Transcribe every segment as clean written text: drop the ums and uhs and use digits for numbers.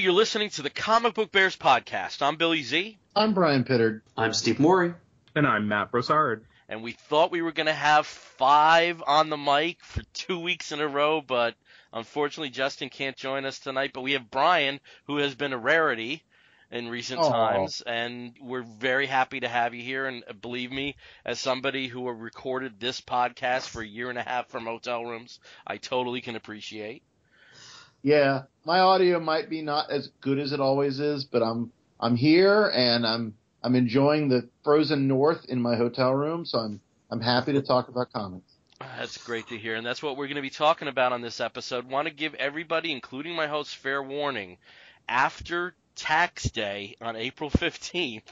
you're listening to the Comic Book Bears podcast. I'm Billy Z. I'm Brian Pittard. I'm Steve Morey. And I'm Matt Broussard. And we thought we were going to have 5 on the mic for 2 weeks in a row, but unfortunately Justin can't join us tonight. But we have Brian, who has been a rarity in recent times, and we're very happy to have you here. And believe me, as somebody who recorded this podcast for a year and a half from hotel rooms, I totally can appreciate. Yeah, my audio might be not as good as it always is, but I'm here and I'm enjoying the frozen north in my hotel room, so I'm happy to talk about comics. That's great to hear, and that's what we're going to be talking about on this episode. Want to give everybody, including my host, fair warning. After Tax Day on April 15th,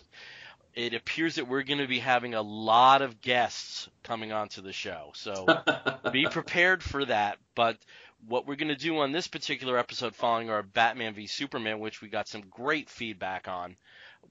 it appears that we're going to be having a lot of guests coming onto the show, so be prepared for that. But what we're going to do on this particular episode, following our Batman v Superman, which we got some great feedback on,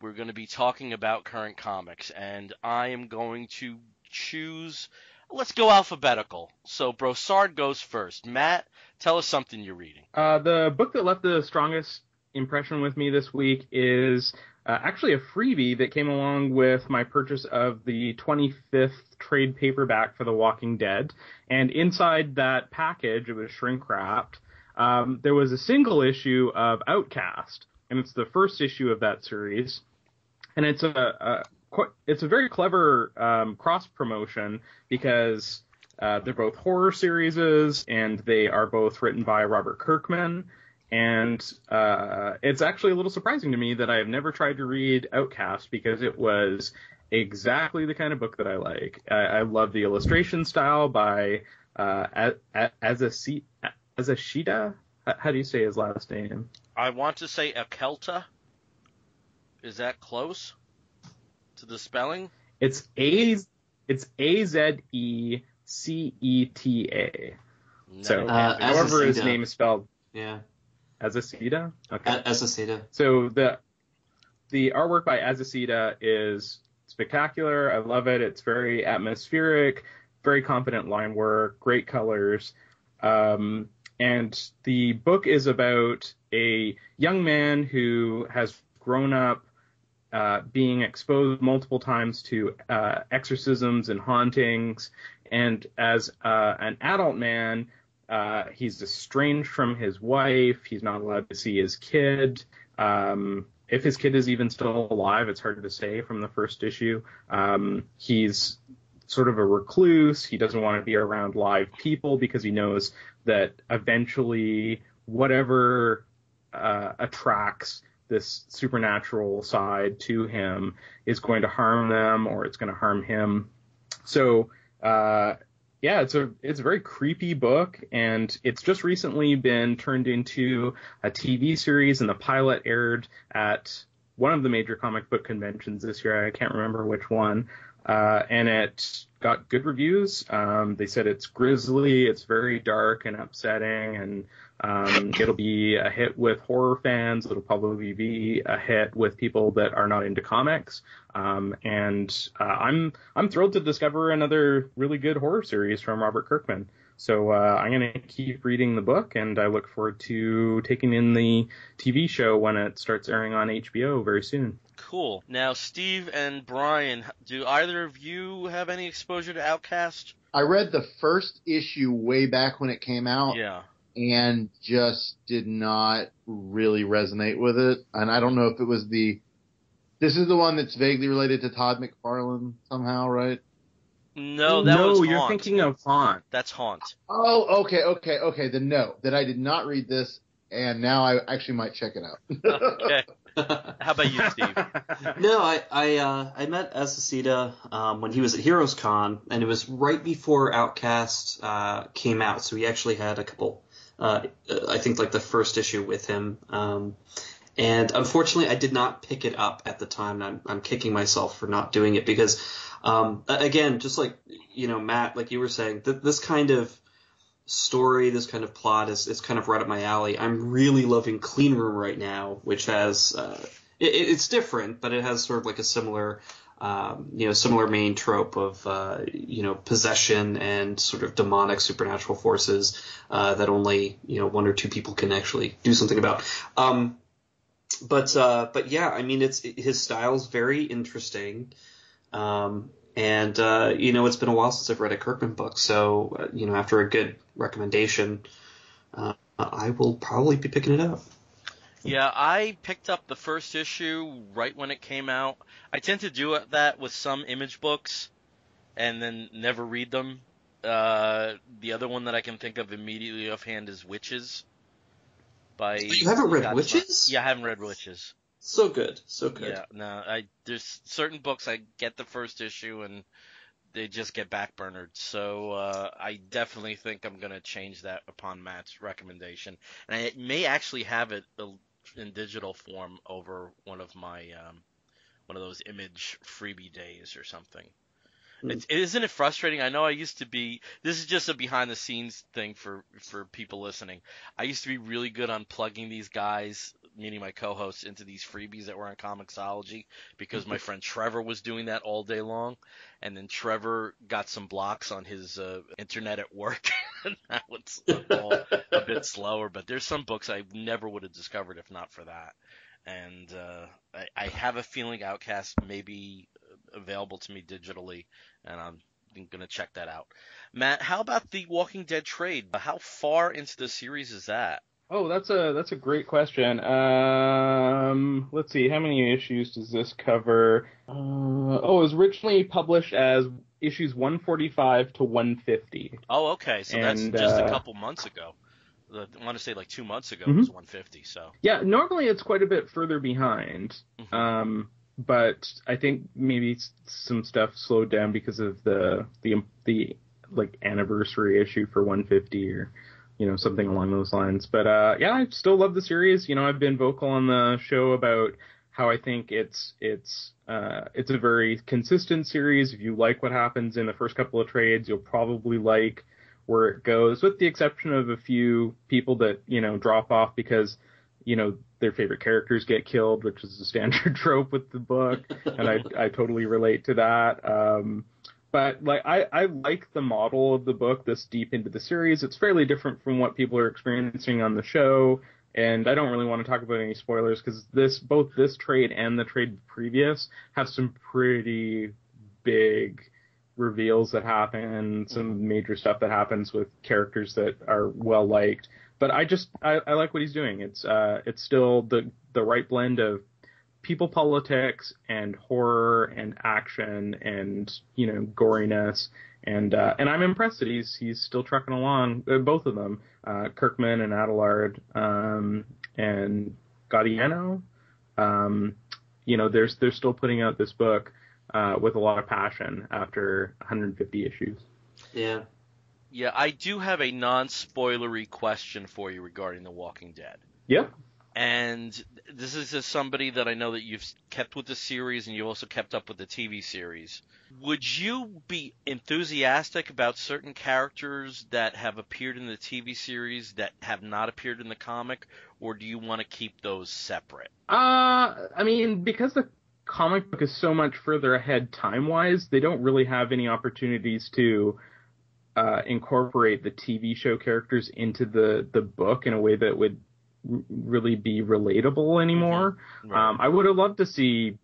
we're going to be talking about current comics, and I am going to choose. Let's go alphabetical. So Broussard goes first. Matt, tell us something you're reading. The book that left the strongest impression with me this week is actually a freebie that came along with my purchase of the 25th trade paperback for The Walking Dead. And inside that package, it was shrink wrapped, there was a single issue of Outcast. And it's the first issue of that series. And it's a very clever cross promotion because they're both horror series, and they are both written by Robert Kirkman. And it's actually a little surprising to me that I have never tried to read Outcast because it was exactly the kind of book that I like. I love the illustration style by Azashida. How do you say his last name? I want to say Akelta. Is that close to the spelling? It's Azeceta. No, So, however his name is spelled. Yeah. Azashida? Okay. Azashida. So the artwork by Azashida is spectacular. I love it. It's very atmospheric, very confident line work, great colors. And the book is about a young man who has grown up being exposed multiple times to exorcisms and hauntings. And as an adult man, he's estranged from his wife. He's not allowed to see his kid. If his kid is even still alive, it's hard to say from the first issue. He's sort of a recluse. He doesn't want to be around live people because he knows that eventually whatever attracts this supernatural side to him is going to harm them, or it's going to harm him. So, it's a very creepy book, and it's just recently been turned into a TV series, and the pilot aired at one of the major comic book conventions this year. I can't remember which one. And it got good reviews. They said it's grisly, it's very dark and upsetting, and it'll be a hit with horror fans. It'll probably be a hit with people that are not into comics. And I'm thrilled to discover another really good horror series from Robert Kirkman. So I'm going to keep reading the book, and I look forward to taking in the TV show when it starts airing on HBO very soon. Cool. Now, Steve and Brian, do either of you have any exposure to Outcast? I read the first issue way back when it came out. Yeah. And just did not really resonate with it. And I don't know if it was this is the one that's vaguely related to Todd McFarlane somehow, right? No, that was Haunt. You're thinking of Haunt. That's Haunt. Oh, okay. Then no, that I did not read this, and now I actually might check it out. Okay. How about you, Steve? No, I met Azashida when he was at Heroes Con, and it was right before Outcast came out, so we actually had a couple, I think like the first issue with him. And unfortunately, I did not pick it up at the time, and I'm kicking myself for not doing it because, again, just like, Matt, like you were saying, this kind of story, this kind of plot is kind of right up my alley. I'm really loving Clean Room right now, which has it's different, but it has sort of like a similar main trope of possession and sort of demonic supernatural forces that only one or two people can actually do something about. But yeah, I mean, his style's very interesting. And it's been a while since I've read a Kirkman book, so after a good recommendation, I will probably be picking it up. Yeah, I picked up the first issue right when it came out. I tend to do that with some Image books and then never read them. The other one that I can think of immediately offhand is Witches by You haven't read Scott Witches? Yeah, I haven't read Witches. So good, so good. Yeah, no, there's certain books I get the first issue and they just get backburnered. So I definitely think I'm gonna change that upon Matt's recommendation, and I may actually have it in digital form over one of those Image freebie days or something. Isn't it frustrating? I know I used to be. This is just a behind the scenes thing for people listening. I used to be really good on plugging these guys, meaning my co-hosts, into these freebies that were on Comixology because my friend Trevor was doing that all day long, and then Trevor got some blocks on his internet at work, and now it's all a bit slower. But there's some books I never would have discovered if not for that, and I have a feeling Outcast may be available to me digitally, and I'm going to check that out. Matt, how about the Walking Dead trade? How far into the series is that? Oh, that's a great question. Let's see, how many issues does this cover? It was originally published as issues 145 to 150. Oh, okay, so that's just a couple months ago. I want to say like 2 months ago was 150. So yeah, normally it's quite a bit further behind. But I think maybe some stuff slowed down because of the like anniversary issue for 150 or something along those lines. But yeah, I still love the series. I've been vocal on the show about how I think it's a very consistent series. If you like what happens in the first couple of trades, you'll probably like where it goes, with the exception of a few people that drop off because their favorite characters get killed, which is a standard trope with the book, and I totally relate to that. But like I like the model of the book this deep into the series. It's fairly different from what people are experiencing on the show, and I don't really want to talk about any spoilers because both this trade and the trade previous have some pretty big reveals that happen, some major stuff that happens with characters that are well liked. But I like what he's doing. It's still the right blend of people politics and horror and action and goriness, and I'm impressed that he's still trucking along. Both of them, Kirkman and Adelaide, and Gaudiano. They're still putting out this book with a lot of passion after 150 issues. Yeah. Yeah, I do have a non-spoilery question for you regarding The Walking Dead. Yeah. And this is as somebody that I know that you've kept with the series and you've also kept up with the TV series. Would you be enthusiastic about certain characters that have appeared in the TV series that have not appeared in the comic, or do you want to keep those separate? I mean, because the comic book is so much further ahead time-wise, they don't really have any opportunities to incorporate the TV show characters into the book in a way that would really be relatable anymore. Right. I would have loved to see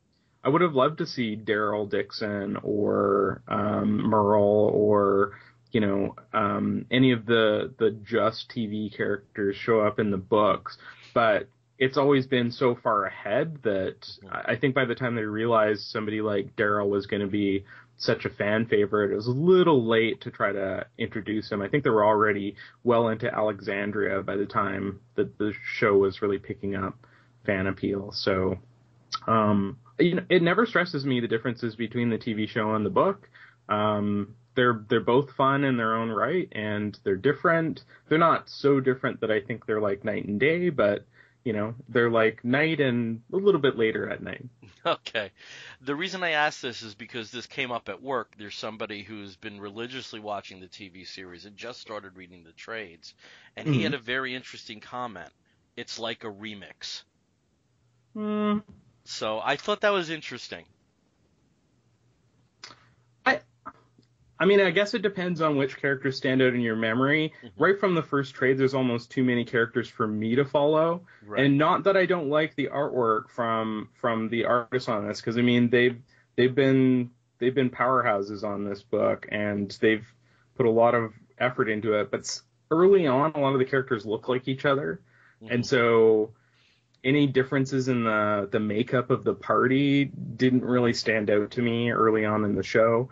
Daryl Dixon or Merle or any of the Just TV characters show up in the books, but it's always been so far ahead that I think by the time they realized somebody like Daryl was going to be such a fan favorite, it was a little late to try to introduce him. I think they were already well into Alexandria by the time that the show was really picking up fan appeal. So, it never stresses me the differences between the TV show and the book. They're both fun in their own right, and they're different. They're not so different that I think they're like night and day, but they're like night and a little bit later at night. Okay. The reason I ask this is because this came up at work. There's somebody who's been religiously watching the TV series and just started reading the trades, and he had a very interesting comment. It's like a remix. So I thought that was interesting. I mean, I guess it depends on which characters stand out in your memory. Mm-hmm. Right from the first trade, there's almost too many characters for me to follow. Right. And not that I don't like the artwork from the artists on this, because I mean they've been powerhouses on this book, and they've put a lot of effort into it. But early on, a lot of the characters look like each other, and so any differences in the makeup of the party didn't really stand out to me early on in the show.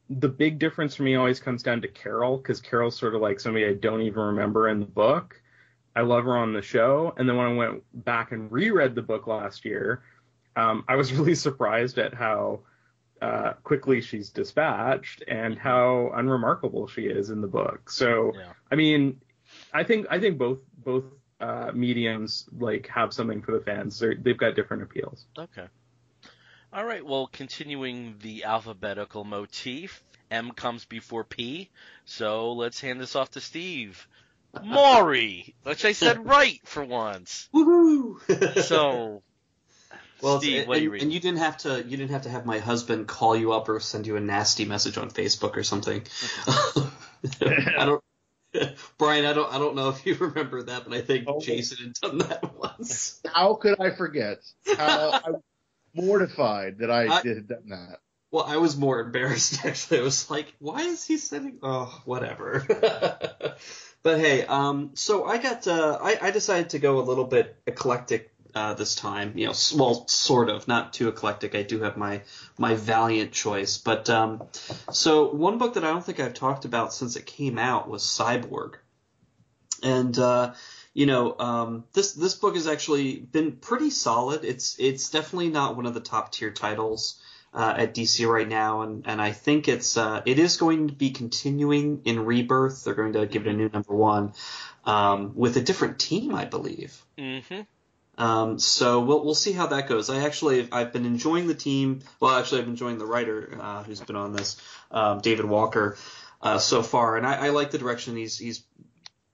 The big difference for me always comes down to Carol, because Carol's sort of like somebody I don't even remember in the book. I love her on the show, and then when I went back and reread the book last year, I was really surprised at how quickly she's dispatched and how unremarkable she is in the book. So, yeah. I mean, I think both mediums like have something for the fans. They've got different appeals. Okay. All right. Well, continuing the alphabetical motif, M comes before P. So let's hand this off to Steve. Maury, which I said right for once. Woohoo! So, well, Steve, what are you reading? And you didn't have to have my husband call you up or send you a nasty message on Facebook or something. Brian, I don't know if you remember that, but I think Jason had done that once. How could I forget? I'm mortified that I did done that. Well, I was more embarrassed, actually. I was like, why is he sending... Oh, whatever. But hey, so I decided to go a little bit eclectic this time. You know, well, sort of, not too eclectic. I do have my Valiant choice. But so one book that I don't think I've talked about since it came out was Cyborg. And this book has actually been pretty solid. It's definitely not one of the top tier titles at DC right now, and I think it is going to be continuing in Rebirth. They're going to give it a new #1 with a different team, I believe. Mm-hmm. So we'll see how that goes. I've been enjoying the team. Well, actually, I've been enjoying the writer who's been on this, David Walker, so far, and I like the direction he's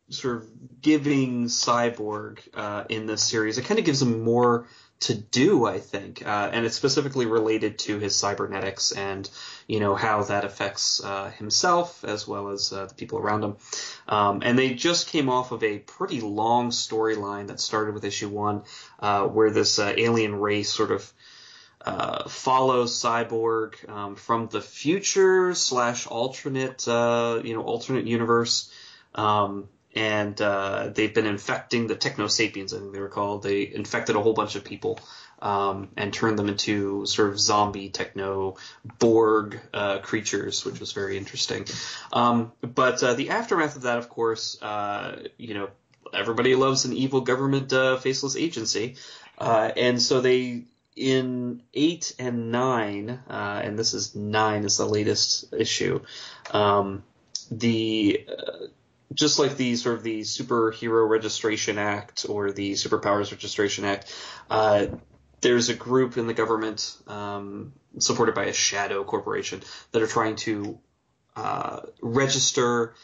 sort of giving Cyborg in this series. It kind of gives him more to do, I think, and it's specifically related to his cybernetics and how that affects himself as well as the people around him. And they just came off of a pretty long storyline that started with issue 1, where this alien race sort of follows Cyborg from the future / alternate universe. And they've been infecting the Techno-Sapiens, I think they were called. They infected a whole bunch of people and turned them into sort of zombie techno-Borg creatures, which was very interesting. But the aftermath of that, of course, everybody loves an evil government faceless agency. And so they, in 8 and 9, and this is 9 is the latest issue, just like the sort of the Superhero Registration Act or the Superpowers Registration Act, there's a group in the government supported by a shadow corporation that are trying to register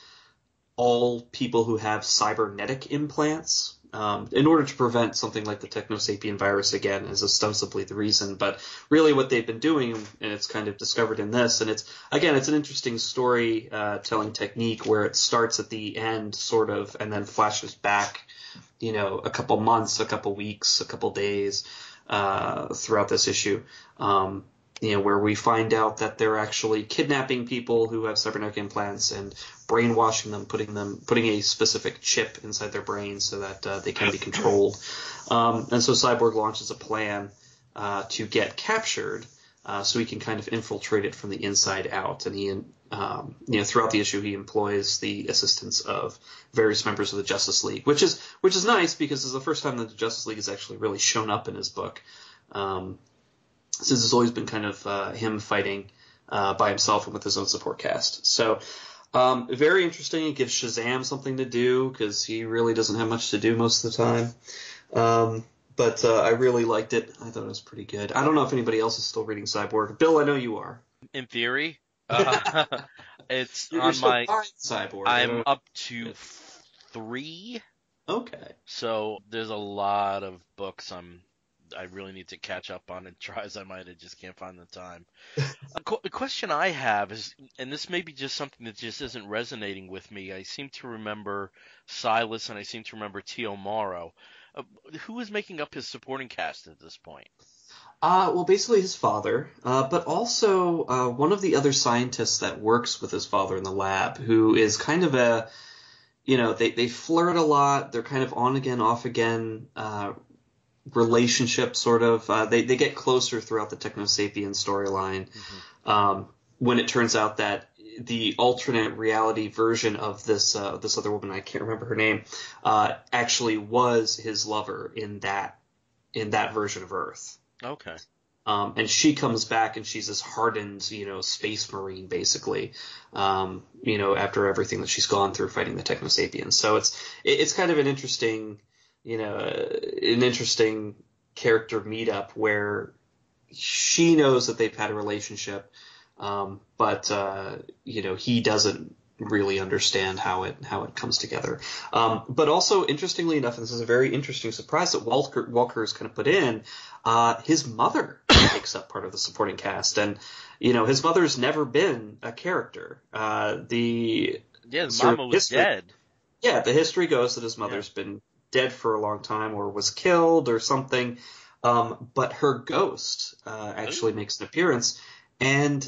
all people who have cybernetic implants in order to prevent something like the Techno-Sapien virus again, is ostensibly the reason. But really what they've been doing, and it's kind of discovered in this, and it's an interesting story-telling technique where it starts at the end, sort of, and then flashes back, a couple months, a couple weeks, a couple days throughout this issue. Where we find out that they're actually kidnapping people who have cybernetic implants and brainwashing them, putting a specific chip inside their brains so that they can be controlled. And so Cyborg launches a plan to get captured, so he can kind of infiltrate it from the inside out. And he, throughout the issue, he employs the assistance of various members of the Justice League, which is nice because it's the first time that the Justice League has actually really shown up in his book. Since it's always been kind of him fighting by himself and with his own support cast. So very interesting. It gives Shazam something to do because he really doesn't have much to do most of the time. But I really liked it. I thought it was pretty good. I don't know if anybody else is still reading Cyborg. Bill, I know you are. In theory. It's You're on still my... buying Cyborg. I'm up to 3. Okay. So there's a lot of books I'm I really need to catch up on it. Try as I might, I just can't find the time. A question I have is, and this may be just something that just isn't resonating with me. I seem to remember Silas and I seem to remember Tio Morrow. Who is making up his supporting cast at this point? Well, basically his father, but also one of the other scientists that works with his father in the lab, who is kind of a, they flirt a lot. They're kind of on again, off again relationship, sort of. They get closer throughout the Techno Sapien storyline. When it turns out that the alternate reality version of this other woman, I can't remember her name, actually was his lover in that version of Earth. Okay. And she comes back and she's this hardened, space marine, basically, after everything that she's gone through fighting the Techno Sapiens. So it's kind of an interesting, character meetup where she knows that they've had a relationship, but he doesn't really understand how it comes together. But also, interestingly enough, and this is a very interesting surprise that Walker has kind of put in, his mother makes up part of the supporting cast, and his mother's never been a character. The mama was dead. Yeah, the history goes that his mother's been dead for a long time or was killed or something. But her ghost actually makes an appearance, and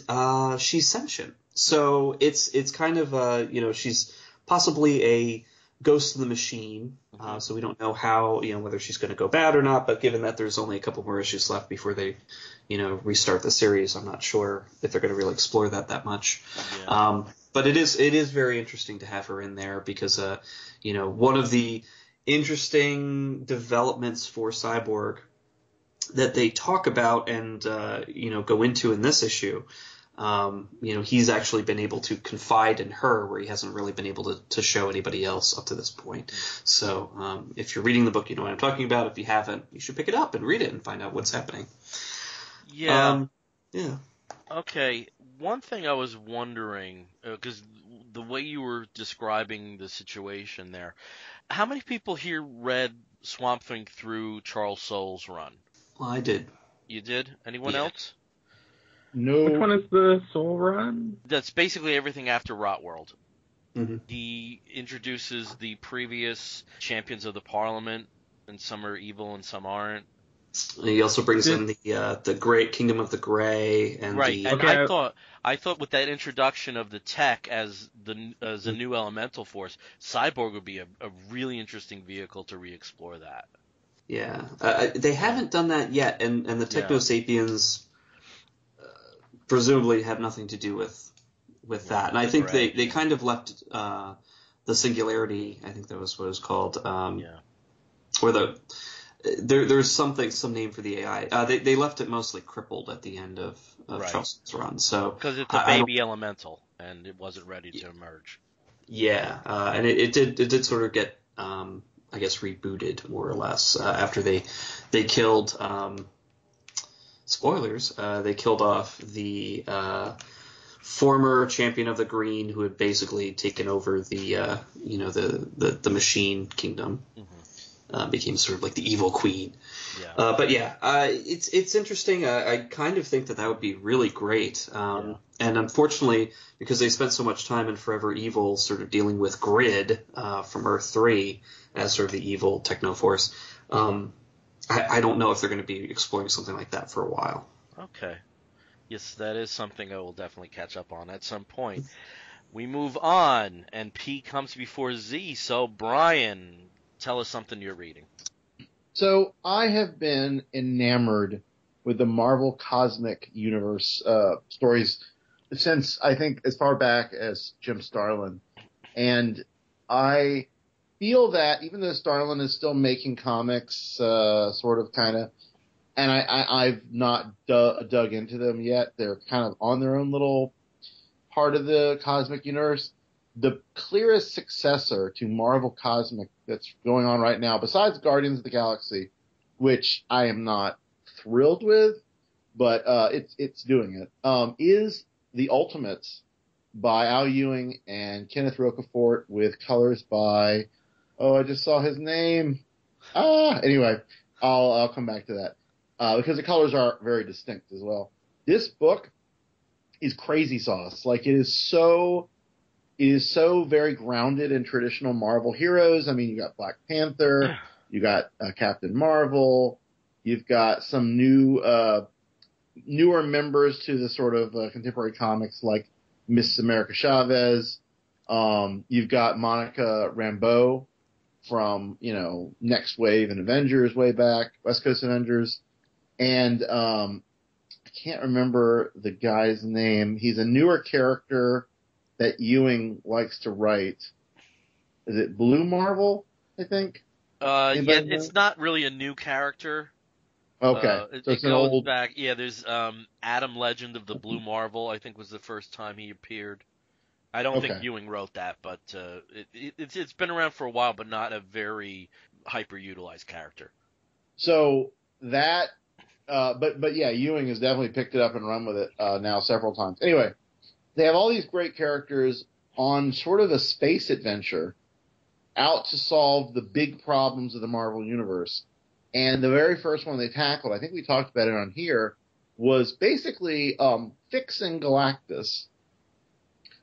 she's sentient. So it's kind of she's possibly a ghost in the machine. So we don't know how whether she's going to go bad or not. But given that there's only a couple more issues left before they restart the series, I'm not sure if they're going to really explore that much. Yeah. But it is very interesting to have her in there because one of the interesting developments for Cyborg that they talk about and go into in this issue. He's actually been able to confide in her where he hasn't really been able to show anybody else up to this point. So if you're reading the book, you know what I'm talking about. If you haven't, you should pick it up and read it and find out what's happening. Yeah. Yeah. Okay. One thing I was wondering, because the way you were describing the situation there, how many people here read Swamp Thing through Charles Soule's run? Well, I did. You did? Anyone else? No. Which one is the Soul run? That's basically everything after Rot World. Mm-hmm. He introduces the previous champions of the Parliament, and some are evil and some aren't. He also brings in the Great Kingdom of the Gray and right. And I thought with that introduction of the tech as a new elemental force, Cyborg would be a really interesting vehicle to re-explore that. Yeah, they haven't done that yet, and the Techno Sapiens presumably have nothing to do with that. And I think they kind of left the Singularity. I think that was what it was called. Where there's some name for the AI. They left it mostly crippled at the end of Charles's run. So because it's a baby elemental and it wasn't ready to emerge. Yeah, and it did sort of get I guess rebooted more or less after they killed spoilers. They killed off the former champion of the Green who had basically taken over the the machine kingdom. Became sort of like the evil queen. Yeah. But yeah, it's interesting. I kind of think that would be really great. And unfortunately, because they spent so much time in Forever Evil sort of dealing with Grid from Earth 3 as sort of the evil techno force, I don't know if they're going to be exploring something like that for a while. Okay. Yes, that is something I will definitely catch up on at some point. We move on, and P comes before Z. So, Brian, tell us something you're reading. So I have been enamored with the Marvel Cosmic Universe stories since I think as far back as Jim Starlin. And I feel that even though Starlin is still making comics, sort of kind of, and I've not dug into them yet. They're kind of on their own little part of the Cosmic Universe. The clearest successor to Marvel Cosmic that's going on right now, besides Guardians of the Galaxy, which I am not thrilled with, but it's doing it, is The Ultimates by Al Ewing and Kenneth Rocafort with colors by, I just saw his name. Anyway, I'll come back to that. because the colors are very distinct as well. This book is crazy sauce. Like, it is so very grounded in traditional Marvel heroes. I mean, you got Black Panther, you got Captain Marvel, you've got some newer members to the sort of contemporary comics like Miss America Chavez. You've got Monica Rambeau from, Next Wave and Avengers way back, West Coast Avengers. And I can't remember the guy's name. He's a newer character that Ewing likes to write. Is it Blue Marvel, I think? It's not really a new character. Okay. So it goes back. Yeah, there's Adam Legend of the Blue Marvel, I think was the first time he appeared. I don't think Ewing wrote that, but it's been around for a while, but not a very hyper-utilized character. So that, but yeah, Ewing has definitely picked it up and run with it now several times. Anyway, they have all these great characters on sort of a space adventure out to solve the big problems of the Marvel Universe. And the very first one they tackled, I think we talked about it on here, was basically fixing Galactus.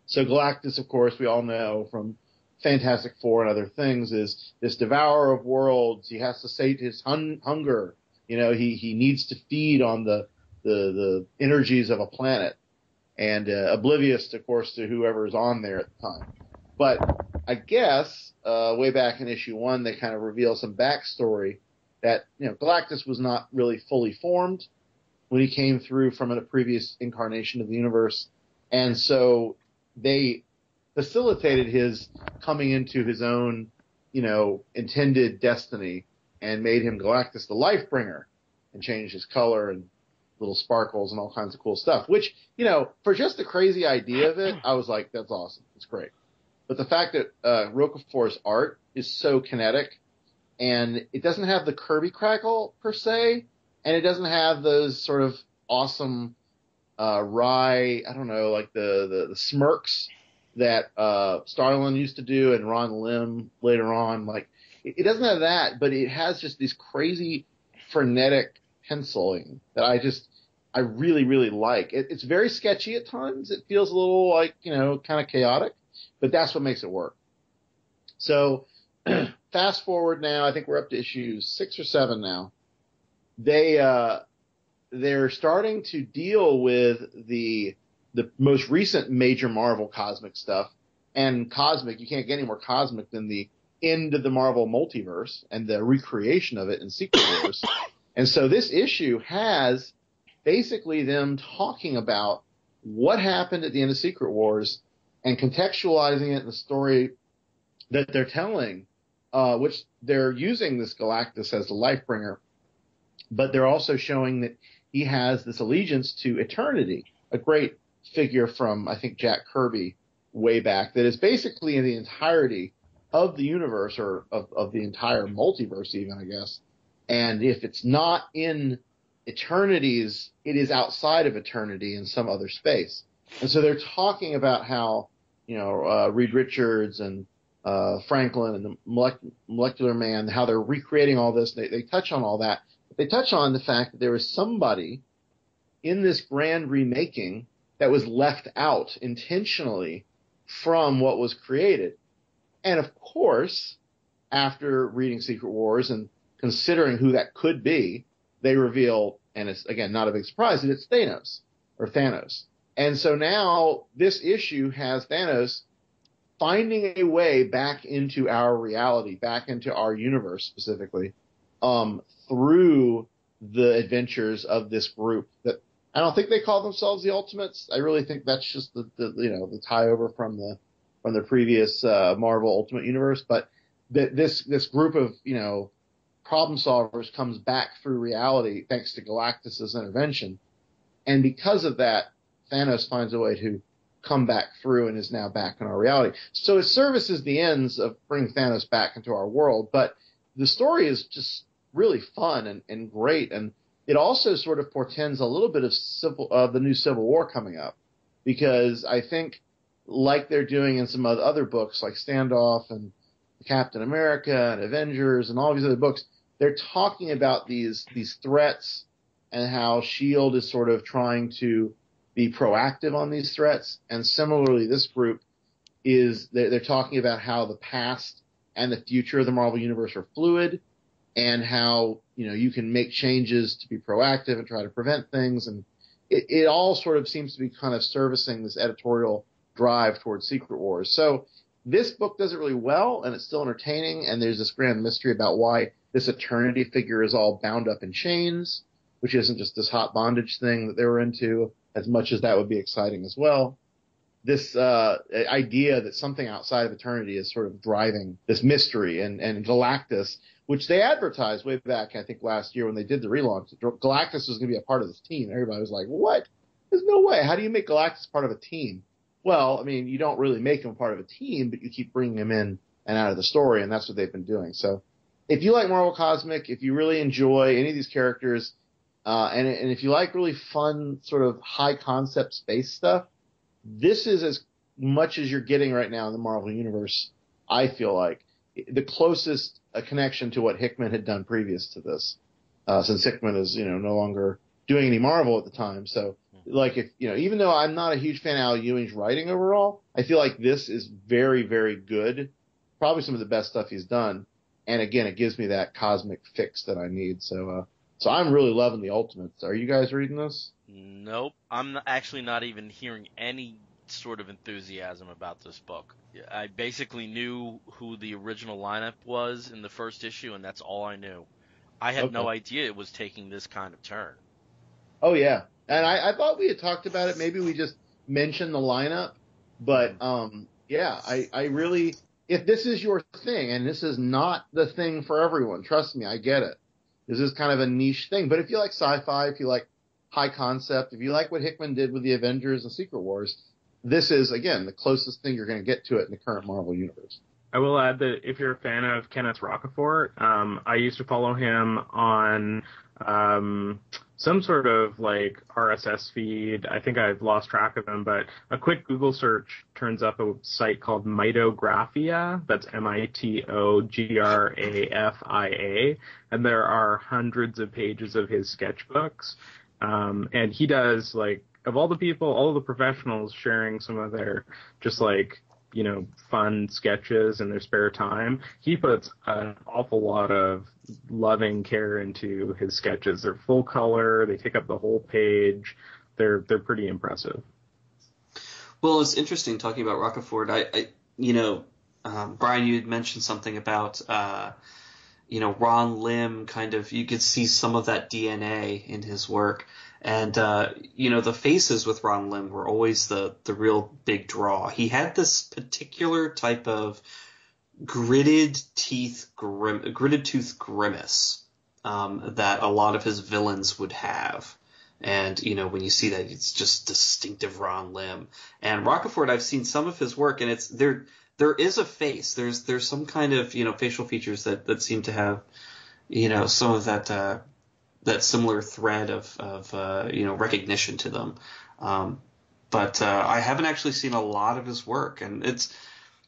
So Galactus, of course, we all know from Fantastic Four and other things, is this devourer of worlds. He has to sate his hunger. He needs to feed on the energies of a planet. And oblivious, of course, to whoever is on there at the time. But I guess way back in issue 1, they kind of reveal some backstory that Galactus was not really fully formed when he came through from a previous incarnation of the universe, and so they facilitated his coming into his own, intended destiny and made him Galactus the Lifebringer and changed his color and little sparkles and all kinds of cool stuff, which, for just the crazy idea of it, I was like, that's awesome. It's great. But the fact that Rocafort's art is so kinetic, and it doesn't have the Kirby crackle per se, and it doesn't have those sort of awesome wry, I don't know, like the smirks that Starlin used to do and Ron Lim later on. Like, it doesn't have that, but it has just these crazy frenetic penciling that I really, really like. It's very sketchy at times. It feels a little like, kind of chaotic, but that's what makes it work. So fast forward now, I think we're up to issue 6 or 7 now. They're starting to deal with the most recent major Marvel cosmic stuff. And cosmic, you can't get any more cosmic than the end of the Marvel multiverse and the recreation of it in Secret Wars. And so this issue has basically them talking about what happened at the end of Secret Wars and contextualizing it in the story that they're telling, which they're using this Galactus as the Lifebringer, but they're also showing that he has this allegiance to eternity, a great figure from, I think, Jack Kirby way back, that is basically in the entirety of the universe, or of the entire multiverse even, I guess. And if it's not in eternities, it is outside of eternity in some other space. And so they're talking about how, Reed Richards and Franklin and the Molecular Man, how they're recreating all this. They touch on all that. They touch on the fact that there was somebody in this grand remaking that was left out intentionally from what was created. And of course, after reading Secret Wars and considering who that could be, they reveal, and it's, again, not a big surprise, that it's Thanos. And so now this issue has Thanos finding a way back into our reality, back into our universe specifically, through the adventures of this group that I don't think they call themselves the Ultimates. I really think that's just the tie over from the previous Marvel Ultimate Universe. But this group of problem solvers comes back through reality thanks to Galactus's intervention, and because of that, Thanos finds a way to come back through and is now back in our reality. So it services the ends of bringing Thanos back into our world, but the story is just really fun and great, and it also sort of portends a little bit of the new Civil War coming up, because I think, like they're doing in some other books like Standoff and Captain America and Avengers and all these other books, they're talking about these threats and how S.H.I.E.L.D. is sort of trying to be proactive on these threats. And similarly, this group they're talking about how the past and the future of the Marvel Universe are fluid, and how, you can make changes to be proactive and try to prevent things. And it all sort of seems to be kind of servicing this editorial drive towards Secret Wars. So this book does it really well, and it's still entertaining, and there's this grand mystery about why this Eternity figure is all bound up in chains, which isn't just this hot bondage thing that they were into, as much as that would be exciting as well. This idea that something outside of Eternity is sort of driving this mystery, and Galactus, which they advertised way back, I think last year when they did the relaunch, Galactus was going to be a part of this team. Everybody was like, what? There's no way. How do you make Galactus part of a team? Well, I mean, you don't really make him part of a team, but you keep bringing him in and out of the story, and that's what they've been doing. So if you like Marvel Cosmic, if you really enjoy any of these characters, and if you like really fun sort of high concept space stuff, this is as much as you're getting right now in the Marvel Universe, I feel like. The closest connection to what Hickman had done previous to this, since Hickman is, no longer doing any Marvel at the time. So, like, if, even though I'm not a huge fan of Al Ewing's writing overall, I feel like this is very, very good. Probably some of the best stuff he's done. And again, it gives me that cosmic fix that I need. So I'm really loving the Ultimates. Are you guys reading this? Nope. I'm actually not even hearing any sort of enthusiasm about this book. I basically knew who the original lineup was in the first issue, and that's all I knew. I had no idea it was taking this kind of turn. Oh, yeah. And I thought we had talked about it. Maybe we just mentioned the lineup. But, yeah, I really, if this is your thing, and this is not the thing for everyone, trust me, I get it. This is kind of a niche thing. But if you like sci-fi, if you like high concept, if you like what Hickman did with the Avengers and Secret Wars, this is, again, the closest thing you're going to get to it in the current Marvel Universe. I will add that if you're a fan of Kenneth Rocafort, I used to follow him on some sort of like RSS feed. I think I've lost track of him, but a quick Google search turns up a site called Mitographia. That's Mitographia, and there are hundreds of pages of his sketchbooks. And he does, like, of all the people, all of the professionals sharing some of their just like, fun sketches in their spare time, he puts an awful lot of loving care into his sketches. They're full color. They take up the whole page. They're pretty impressive. Well, it's interesting talking about Rocafort. Brian, you had mentioned something about, Ron Lim kind of, you could see some of that DNA in his work. And, the faces with Ron Lim were always the real big draw. He had this particular type of gritted tooth grimace that a lot of his villains would have. And, when you see that, it's just distinctive Ron Lim. And Rocafort, I've seen some of his work, and it's there is a face. There's some kind of, facial features that seem to have, some of that similar thread of recognition to them. But I haven't actually seen a lot of his work, and it's,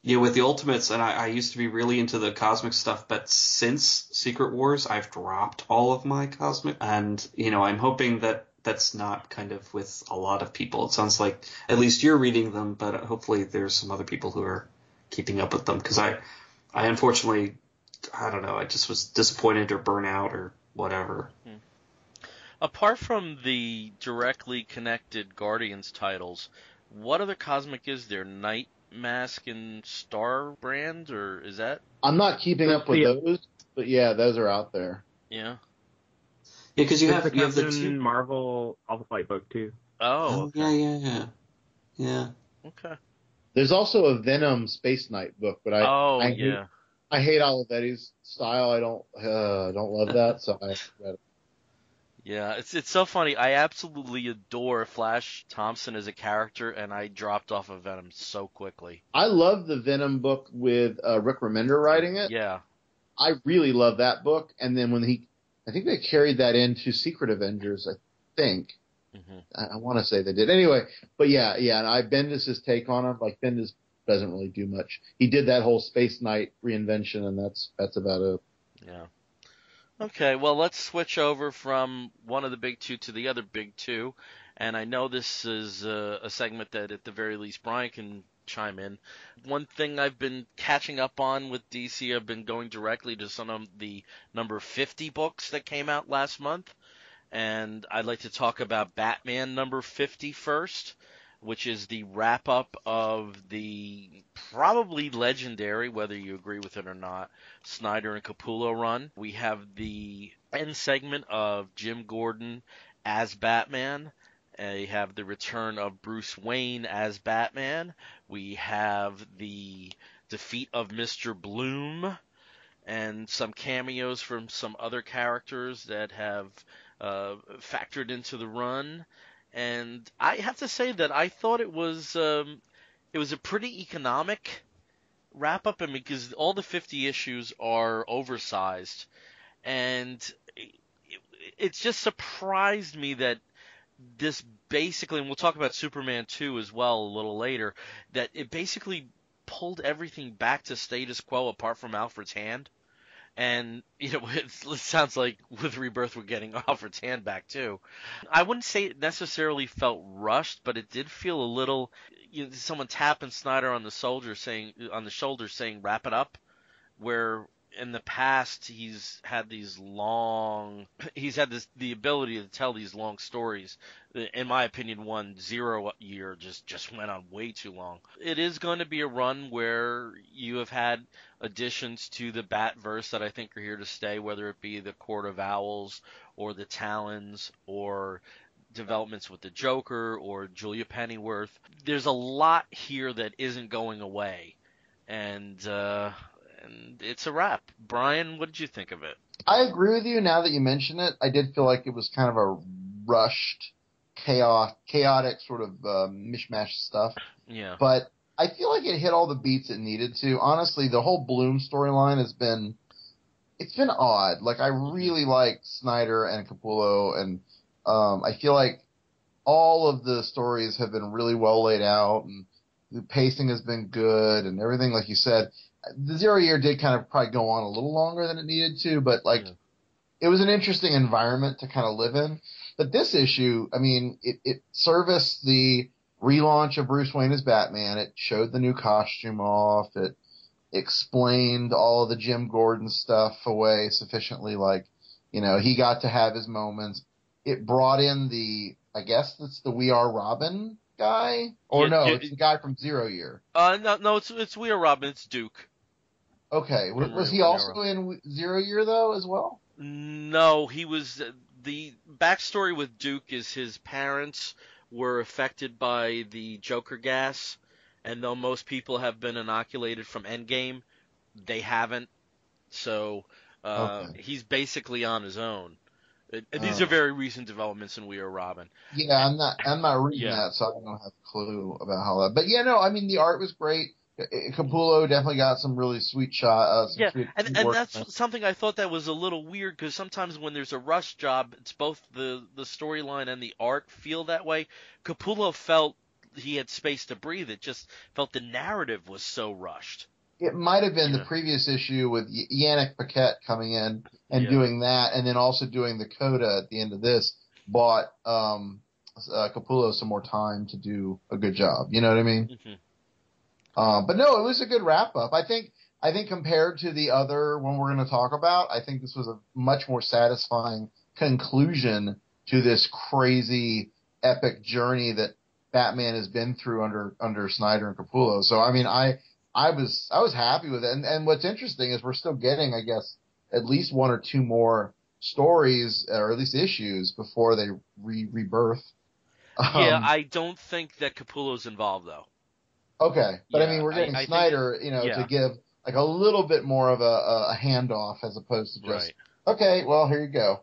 with the Ultimates, and I used to be really into the cosmic stuff, but since Secret Wars, I've dropped all of my cosmic, and, I'm hoping that that's not kind of with a lot of people. It sounds like at least you're reading them, but hopefully there's some other people who are keeping up with them, because I unfortunately, I don't know, I just was disappointed or burnt out or whatever. Apart from the directly connected Guardians titles, what other cosmic is there? Night Mask and Star Brand, or is that? I'm not keeping up with those, but yeah, those are out there. Yeah. Yeah, because you have the the two Marvel Alpha Flight book too. Oh, okay. Yeah. Okay. There's also a Venom Space Knight book, but I hate Olivetti's style. I don't love that, so I read it. Yeah, it's so funny. I absolutely adore Flash Thompson as a character, and I dropped off of Venom so quickly. I love the Venom book with Rick Remender writing it. Yeah. I really love that book, and then I think they carried that into Secret Avengers, I think. Mm-hmm. I want to say they did. Anyway, but yeah, and Bendis' take on it, like Bendis doesn't really do much. He did that whole Space Knight reinvention, and that's about it. Yeah. Okay, well, let's switch over from one of the big two to the other big two. And I know this is a segment that at the very least Brian can chime in. One thing I've been catching up on with DC, I've been going directly to some of the number 50 books that came out last month. And I'd like to talk about Batman number 50 first, which is the wrap-up of the probably legendary, whether you agree with it or not, Snyder and Capullo run. We have the end segment of Jim Gordon as Batman. We have the return of Bruce Wayne as Batman. We have the defeat of Mr. Bloom and some cameos from some other characters that have factored into the run. And I have to say that I thought it was a pretty economic wrap up, and because all the 50 issues are oversized, and it's just surprised me that this basically, and we'll talk about Superman 2 as well a little later, that it basically pulled everything back to status quo apart from Alfred's hand. And, it sounds like with Rebirth we're getting Alfred's hand back too. I wouldn't say it necessarily felt rushed, but it did feel a little, someone tapping Snyder on the shoulder saying, wrap it up, where in the past he's had the ability to tell these long stories. In my opinion, 1-0 year just went on way too long. It is going to be a run where you have had additions to the Batverse that I think are here to stay, whether it be the Court of Owls or the Talons or developments with the Joker or Julia Pennyworth. There's a lot here that isn't going away, and it's a wrap. Brian, what did you think of it? I agree with you now that you mention it. I did feel like it was kind of a rushed, chaotic sort of mishmash stuff. Yeah. But I feel like it hit all the beats it needed to. Honestly, the whole Bloom storyline it's been odd. Like, I really like Snyder and Capullo, and I feel like all of the stories have been really well laid out, and the pacing has been good, and everything, like you said. The 0 year did kind of probably go on a little longer than it needed to, but It was an interesting environment to kind of live in. But this issue, I mean, it serviced the relaunch of Bruce Wayne as Batman. It showed the new costume off. It explained all of the Jim Gordon stuff away sufficiently, he got to have his moments. It brought in I guess it's the We Are Robin guy? Or it's the guy from 0 year. No, it's We Are Robin. It's Duke. Okay. Was he also in 0 year, though, as well? No, he was. The backstory with Duke is his parents were affected by the Joker gas, and though most people have been inoculated from Endgame, they haven't. So he's basically on his own. These are very recent developments in We Are Robin. Yeah, I'm not reading that, so I don't have a clue about how that. But the art was great. Capullo definitely got some really sweet shots. And that's something I thought that was a little weird, because sometimes when there's a rush job, it's both the storyline and the art feel that way. Capullo felt he had space to breathe. It just felt the narrative was so rushed. It might have been the previous issue with Yannick Paquette coming in and doing that, and then also doing the coda at the end of this, bought Capullo some more time to do a good job. You know what I mean? Mm-hmm. But no, it was a good wrap up. I think compared to the other one we're going to talk about, I think this was a much more satisfying conclusion to this crazy epic journey that Batman has been through under Snyder and Capullo. So I mean, I was happy with it. And what's interesting is we're still getting, I guess, at least one or two more stories, or at least issues, before they rebirth. I don't think that Capullo's involved, though. Okay, but I mean, we're getting Snyder, to give like a little bit more of a handoff as opposed to just okay, well, here you go.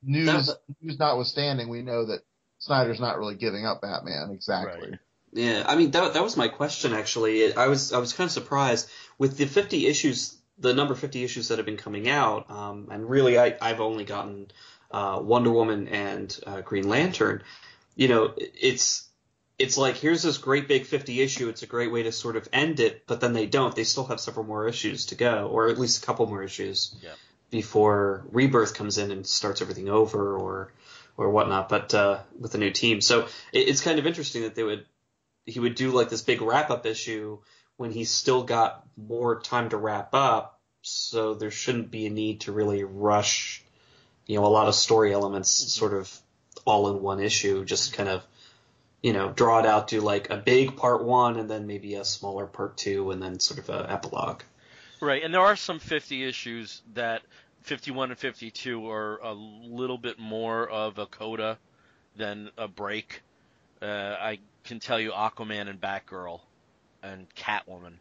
News notwithstanding, we know that Snyder's not really giving up Batman exactly. Right. Yeah, I mean that was my question actually. I was kind of surprised with the 50 issues, the number 50 issues that have been coming out, and really I've only gotten Wonder Woman and Green Lantern. It's like, here's this great big 50 issue. It's a great way to sort of end it, but then they don't. They still have several more issues to go, or at least a couple more issues. Yeah. before Rebirth comes in and starts everything over or whatnot, but with a new team. So it's kind of interesting that he would do like this big wrap-up issue when he's still got more time to wrap up, so there shouldn't be a need to really rush, a lot of story elements sort of all in one issue, just kind of, draw it out to like a big part 1 and then maybe a smaller part 2 and then sort of an epilogue. Right, and there are some 50 issues that 51 and 52 are a little bit more of a coda than a break. I can tell you Aquaman and Batgirl and Catwoman,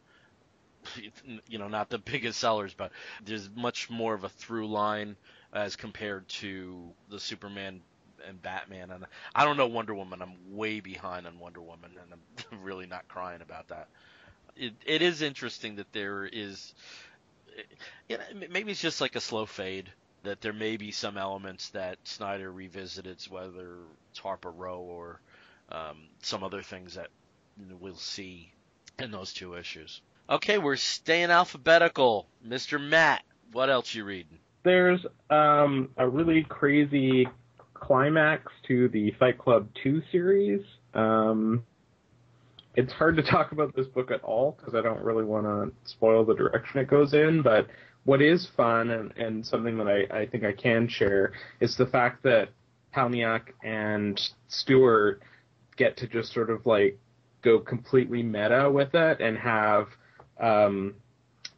not the biggest sellers, but there's much more of a through line as compared to the Superman and Batman. And I don't know Wonder Woman. I'm way behind on Wonder Woman, and I'm really not crying about that. It is interesting that there is, maybe it's just like a slow fade, that there may be some elements that Snyder revisited, whether it's Harper Row or some other things that we'll see in those 2 issues. Okay, we're staying alphabetical. Mr. Matt, what else you reading? There's a really crazy climax to the Fight Club 2 series. It's hard to talk about this book at all because I don't really want to spoil the direction it goes in, but what is fun and something that I think I can share is the fact that Palahniuk and Stewart get to just sort of like go completely meta with it and have the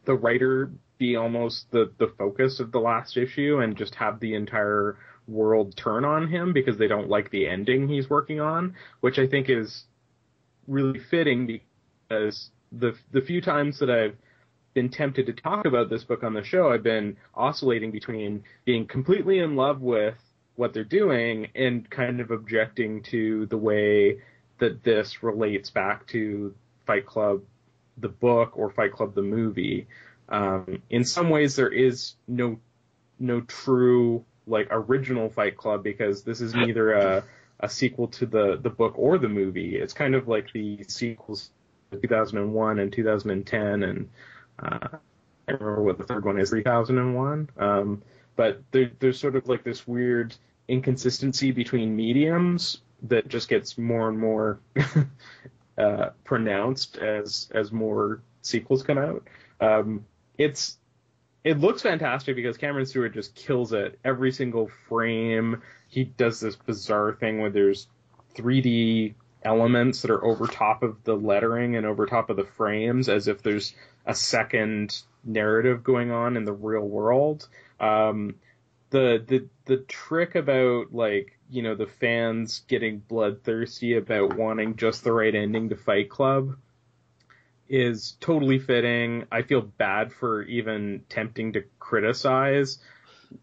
writer be almost the focus of the last issue and just have the entire world turn on him because they don't like the ending he's working on, which I think is really fitting because the few times that I've been tempted to talk about this book on the show, I've been oscillating between being completely in love with what they're doing and kind of objecting to the way that this relates back to Fight Club the book or Fight Club the movie. In some ways there is no true like original Fight Club because this is neither a sequel to the book or the movie. It's kind of like the sequels 2001 and 2010 and I don't remember what the third one is, 3001. But there's sort of like this weird inconsistency between mediums that just gets more and more pronounced as more sequels come out. It looks fantastic because Cameron Stewart just kills it. Every single frame, he does this bizarre thing where there's 3D elements that are over top of the lettering and over top of the frames as if there's a second narrative going on in the real world. The trick about like, the fans getting bloodthirsty about wanting just the right ending to Fight Club is totally fitting. I feel bad for even attempting to criticize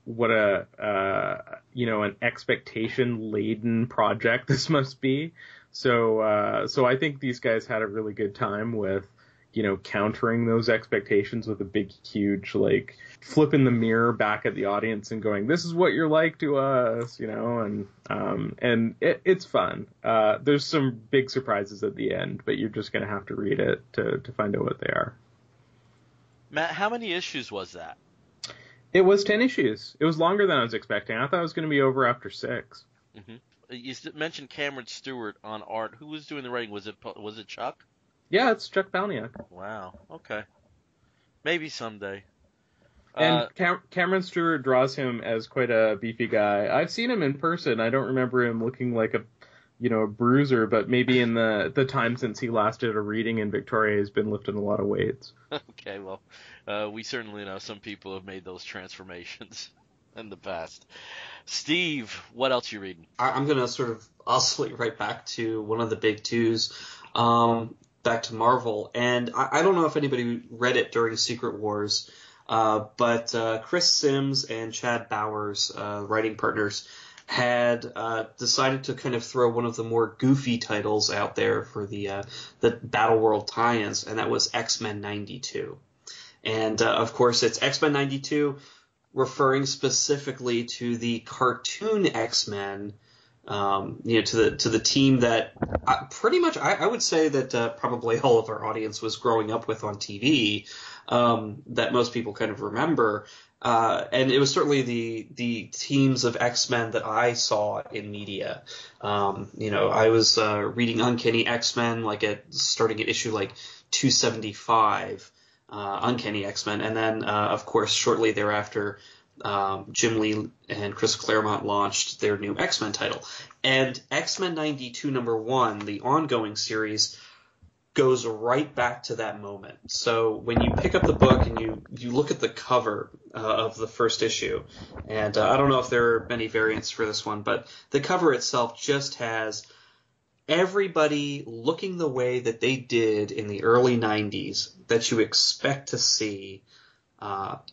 what an expectation laden project this must be. So I think these guys had a really good time with, countering those expectations with a big, huge, like, flipping the mirror back at the audience and going, this is what you're like to us, and it's fun. There's some big surprises at the end, but you're just going to have to read it to find out what they are. Matt, how many issues was that? It was 10 issues. It was longer than I was expecting. I thought it was going to be over after 6. Mm-hmm. You mentioned Cameron Stewart on art. Who was doing the writing? Was it Chuck? Yeah, it's Chuck Palahniuk. Wow. Okay. Maybe someday. And Cameron Stewart draws him as quite a beefy guy. I've seen him in person. I don't remember him looking like a bruiser, but maybe in the time since he last did a reading in Victoria, he's been lifting a lot of weights. Okay, well, we certainly know some people have made those transformations in the past. Steve, what else you reading? I'm going to sort of oscillate right back to one of the big 2s, back to Marvel. And I don't know if anybody read it during Secret Wars, but Chris Sims and Chad Bowers, writing partners, had decided to kind of throw one of the more goofy titles out there for the Battle World tie-ins, and that was X-Men 92. And, of course, it's X-Men 92, referring specifically to the cartoon X-Men, to the team that pretty much I would say that probably all of our audience was growing up with on TV, that most people kind of remember. And it was certainly the teams of X-Men that I saw in media. I was reading Uncanny X-Men starting at issue 275, Uncanny X-Men, and then of course shortly thereafter, Jim Lee and Chris Claremont launched their new X-Men title. And X-Men 92 #1, the ongoing series, goes right back to that moment. So when you pick up the book and you look at the cover of the first issue, and I don't know if there are many variants for this one, but the cover itself just has everybody looking the way that they did in the early 90s that you expect to see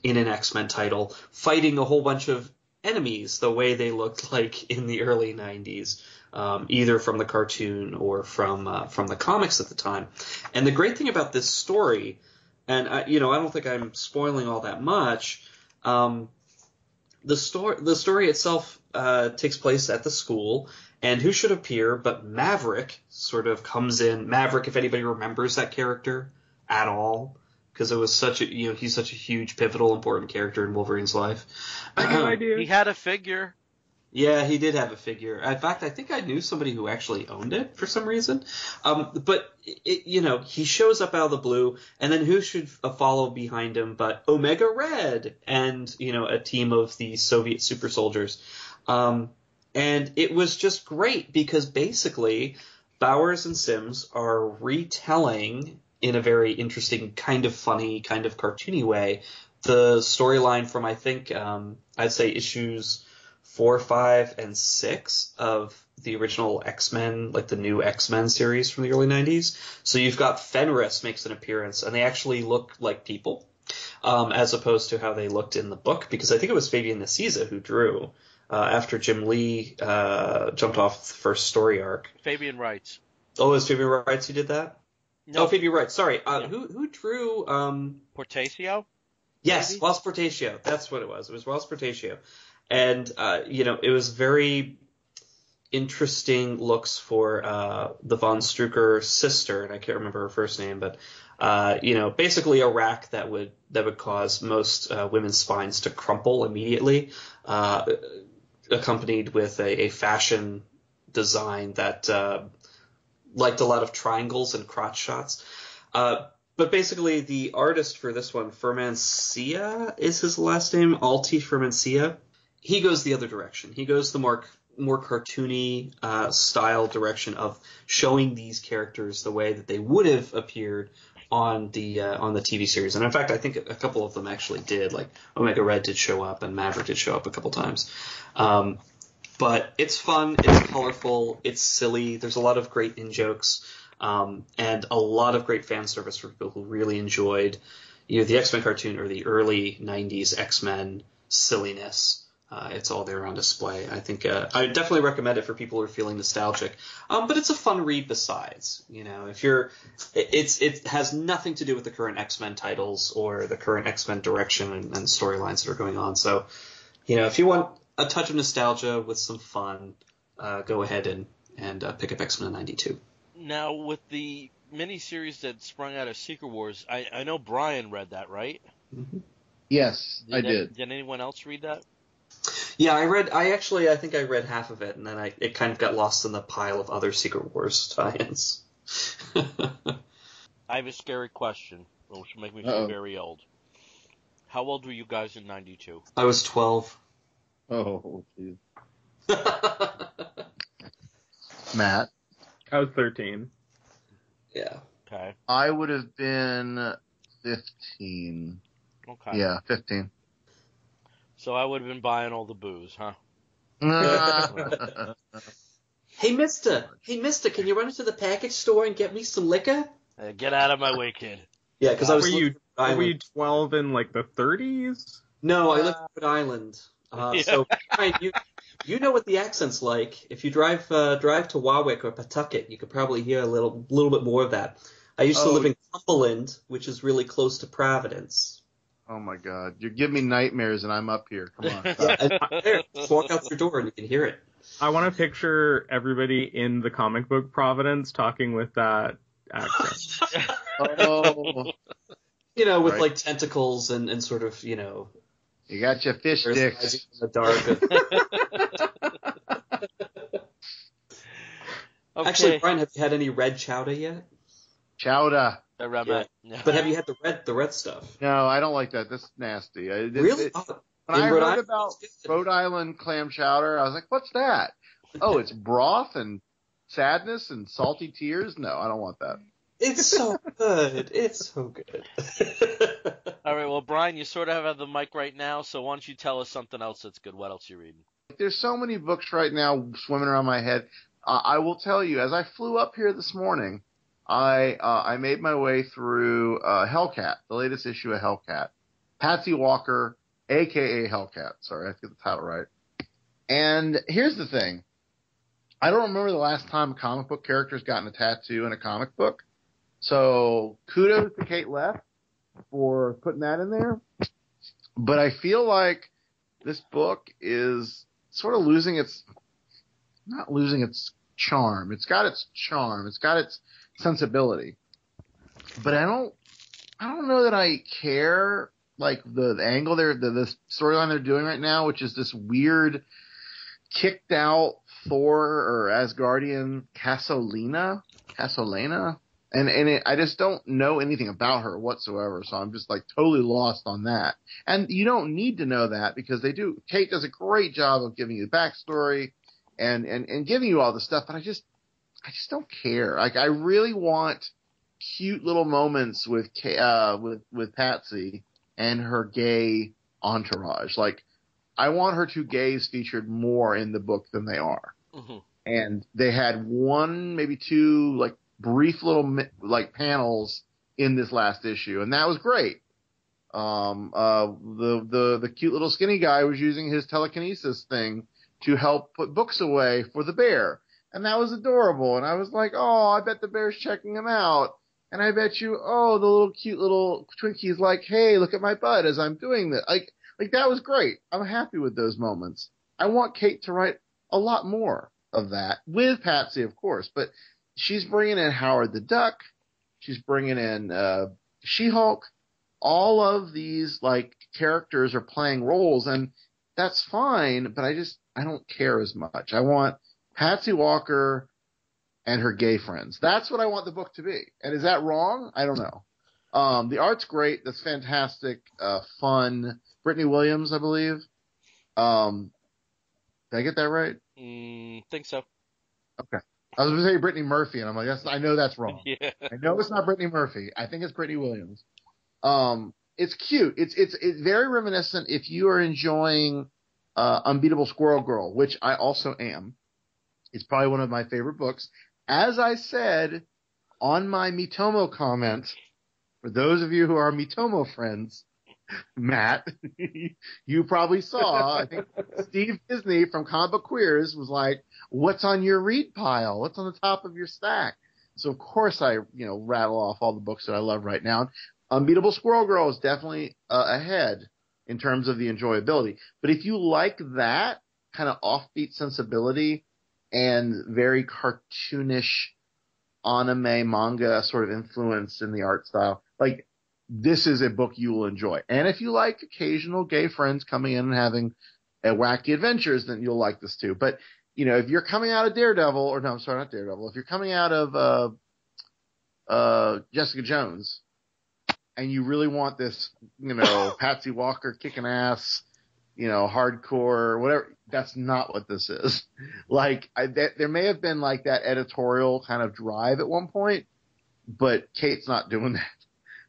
in an X-Men title, fighting a whole bunch of enemies the way they looked like in the early 90s. Either from the cartoon or from the comics at the time. And the great thing about this story, and I don't think I'm spoiling all that much, the story itself takes place at the school, and who should appear but Maverick sort of comes in. Maverick, if anybody remembers that character at all, because it was he's such a huge, pivotal, important character in Wolverine's life. I do. He had a figure. Yeah, he did have a figure. In fact, I think I knew somebody who actually owned it for some reason. But he shows up out of the blue, and then who should follow behind him but Omega Red and, a team of the Soviet super soldiers. And it was just great because basically Bowers and Sims are retelling in a very interesting, kind of funny, kind of cartoony way the storyline from, I think, I'd say issues 4, 5, and 6 of the original X-Men, the new X-Men series from the early 90s. So you've got Fenris makes an appearance, and they actually look like people, as opposed to how they looked in the book, because I think it was Fabian Nicieza who drew, after Jim Lee jumped off the first story arc. Fabian writes. Oh, it was Fabian Wrights who did that? No. Oh, Fabian Wrights, sorry. Yeah. Who drew... Portacio? Yes, Maybe? Wells Portacio. That's what it was. It was Wells Portacio. And, it was very interesting looks for the Von Strucker sister, and I can't remember her first name, but, basically a rack that would cause most women's spines to crumple immediately, accompanied with a fashion design that liked a lot of triangles and crotch shots. But basically, the artist for this one, Firmancia is his last name, Alti Firmancia. He goes the other direction. He goes the more cartoony style direction of showing these characters the way that they would have appeared on the TV series. And in fact, I think a couple of them actually did. Like Omega Red did show up, and Maverick did show up a couple times. But it's fun, it's colorful, it's silly. There's a lot of great in-jokes, and a lot of great fan service for people who really enjoyed the X-Men cartoon or the early 90s X-Men silliness. It's all there on display. I think I definitely recommend it for people who are feeling nostalgic. But it's a fun read besides. It has nothing to do with the current X-Men titles or the current X-Men direction and storylines that are going on. So, if you want a touch of nostalgia with some fun, go ahead and pick up X-Men 92. Now, with the miniseries that sprung out of Secret Wars, I know Brian read that, right? Mm-hmm. Yes, I did. Did anyone else read that? Yeah, I think I read half of it, and then it kind of got lost in the pile of other Secret Wars tie-ins. I have a scary question, which will make me feel very old. How old were you guys in 92? I was 12. Oh, jeez. Matt? I was 13. Yeah. Okay. I would have been 15. Okay. Yeah, 15. So I would have been buying all the booze, huh? Hey, mister, can you run into the package store and get me some liquor? Get out of my way, kid. Yeah, because I was... Were you 12 in, the 30s? No, I lived in Rhode Island. So, Brian, you know what the accent's like. If you drive to Warwick or Pawtucket, you could probably hear a little bit more of that. I used to live in Cumberland, which is really close to Providence. Oh my God! You're giving me nightmares, and I'm up here. Come on. Just walk out your door and you can hear it. I want to picture everybody in the comic book Providence talking with that accent. Oh. With right. tentacles and sort of, You got your fish There's sticks. Ivy in the dark. Okay. Actually, Brian, have you had any red chowder yet? Chowder. Yeah. But have you had the red stuff? No, I don't like that. That's nasty. Really? When I In Rhode heard Island, about it's good. Rhode Island clam chowder, I was like, what's that? Oh, it's broth and sadness and salty tears? No, I don't want that. It's so good. It's so good. All right, well, Brian, you sort of have the mic right now, so why don't you tell us something else that's good? What else are you reading? There's so many books right now swimming around my head. I will tell you, as I flew up here this morning, I made my way through Hellcat, the latest issue of Hellcat. Patsy Walker, a.k.a. Hellcat. Sorry, I have to get the title right. And here's the thing. I don't remember the last time a comic book character's gotten a tattoo in a comic book. So kudos to Kate Left for putting that in there. But I feel like this book is sort of not losing its charm. It's got its charm. It's got its sensibility. But I don't know that I care, like, the angle the storyline they're doing right now, which is this weird kicked out Thor or Asgardian Casolina. And I just don't know anything about her whatsoever, so I'm just like totally lost on that. And you don't need to know that because Kate does a great job of giving you the backstory and giving you all the stuff, but I just don't care. Like, I really want cute little moments with Patsy and her gay entourage. Like, I want her two gays featured more in the book than they are. Mm-hmm. And they had one, maybe two, like, brief little, like, panels in this last issue, and that was great. The cute little skinny guy was using his telekinesis thing to help put books away for the bear. And that was adorable. And I was like, oh, I bet the bear's checking him out. And I bet you, oh, the little cute little Twinkie's like, hey, look at my butt as I'm doing this. Like that was great. I'm happy with those moments. I want Kate to write a lot more of that with Patsy, of course. But she's bringing in Howard the Duck. She's bringing in She-Hulk. All of these, like, characters are playing roles, and that's fine, but I don't care as much. I want Patsy Walker and her gay friends. That's what I want the book to be. And is that wrong? I don't know. The art's great. That's fantastic. Fun. Brittany Williams, I believe. Did I get that right? Think so. Okay. I was going to say Brittany Murphy, and I'm like, I know that's wrong. Yeah. I know it's not Brittany Murphy. I think it's Brittany Williams. It's cute. It's very reminiscent if you are enjoying Unbeatable Squirrel Girl, which I also am. It's probably one of my favorite books. As I said on my Mitomo comment, for those of you who are Mitomo friends, Matt, you probably saw, I think Steve Disney from Comic Book Queers was like, what's on your read pile? What's on the top of your stack? So of course I, rattle off all the books that I love right now. Unbeatable Squirrel Girl is definitely ahead in terms of the enjoyability. But if you like that kind of offbeat sensibility and very cartoonish anime manga sort of influence in the art style, like, this is a book you will enjoy. And if you like occasional gay friends coming in and having wacky adventures, then you'll like this too. But, if you're coming out of Daredevil, not Daredevil, if you're coming out of Jessica Jones, and you really want this, Patsy Walker kicking ass, hardcore, whatever, that's not what this is. Like, there may have been like that editorial kind of drive at one point, but Kate's not doing that.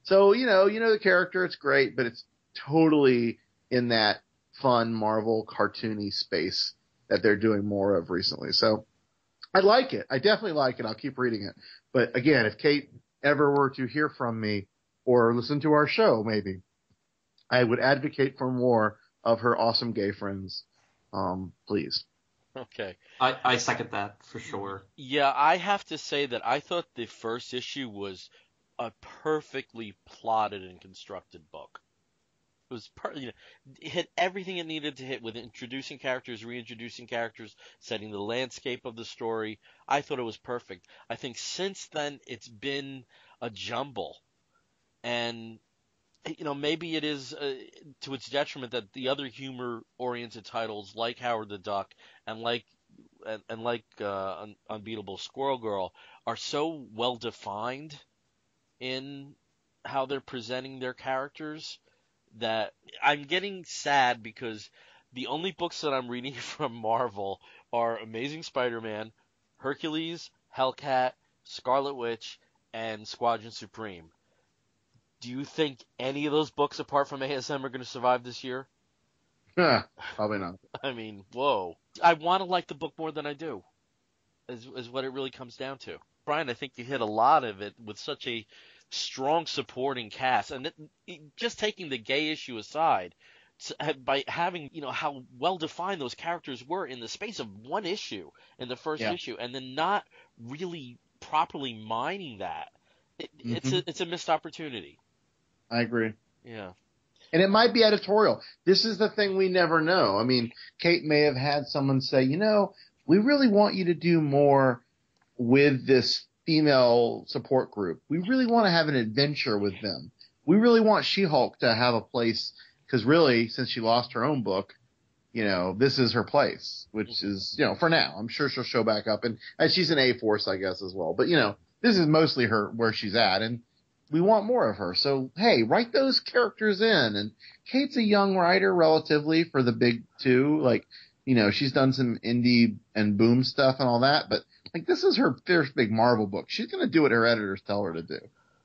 So, the character, it's great, but it's totally in that fun Marvel cartoony space that they're doing more of recently. So I like it. I definitely like it. I'll keep reading it. But again, if Kate ever were to hear from me or listen to our show, maybe, I would advocate for more of her awesome gay friends. Please. Okay. I second that for sure. Yeah, I have to say that I thought the first issue was a perfectly plotted and constructed book. It was it hit everything it needed to hit with introducing characters, reintroducing characters, setting the landscape of the story. I thought it was perfect. I think since then it's been a jumble. And maybe it is to its detriment that the other humor-oriented titles like Howard the Duck and like Unbeatable Squirrel Girl are so well defined in how they're presenting their characters that I'm getting sad because the only books that I'm reading from Marvel are Amazing Spider-Man, Hercules, Hellcat, Scarlet Witch, and Squadron Supreme. Do you think any of those books, apart from ASM, are going to survive this year? Probably not. I mean, whoa. I want to like the book more than I do, is what it really comes down to. Brian, I think you hit a lot of it with such a strong supporting cast. And just taking the gay issue aside, by having, how well defined those characters were in the space of one issue in the first issue, and then not really properly mining that, it's a missed opportunity. I agree. Yeah. And it might be editorial. This is the thing we never know. I mean, Kate may have had someone say, we really want you to do more with this female support group. We really want to have an adventure with them. We really want She-Hulk to have a place, because really, since she lost her own book, this is her place, which is, for now. I'm sure she'll show back up. And she's an A-Force, I guess, as well. But, this is mostly where she's at. And we want more of her. So, hey, write those characters in. And Kate's a young writer relatively for the big two. Like, she's done some indie and boom stuff and all that. But, this is her first big Marvel book. She's going to do what her editors tell her to do.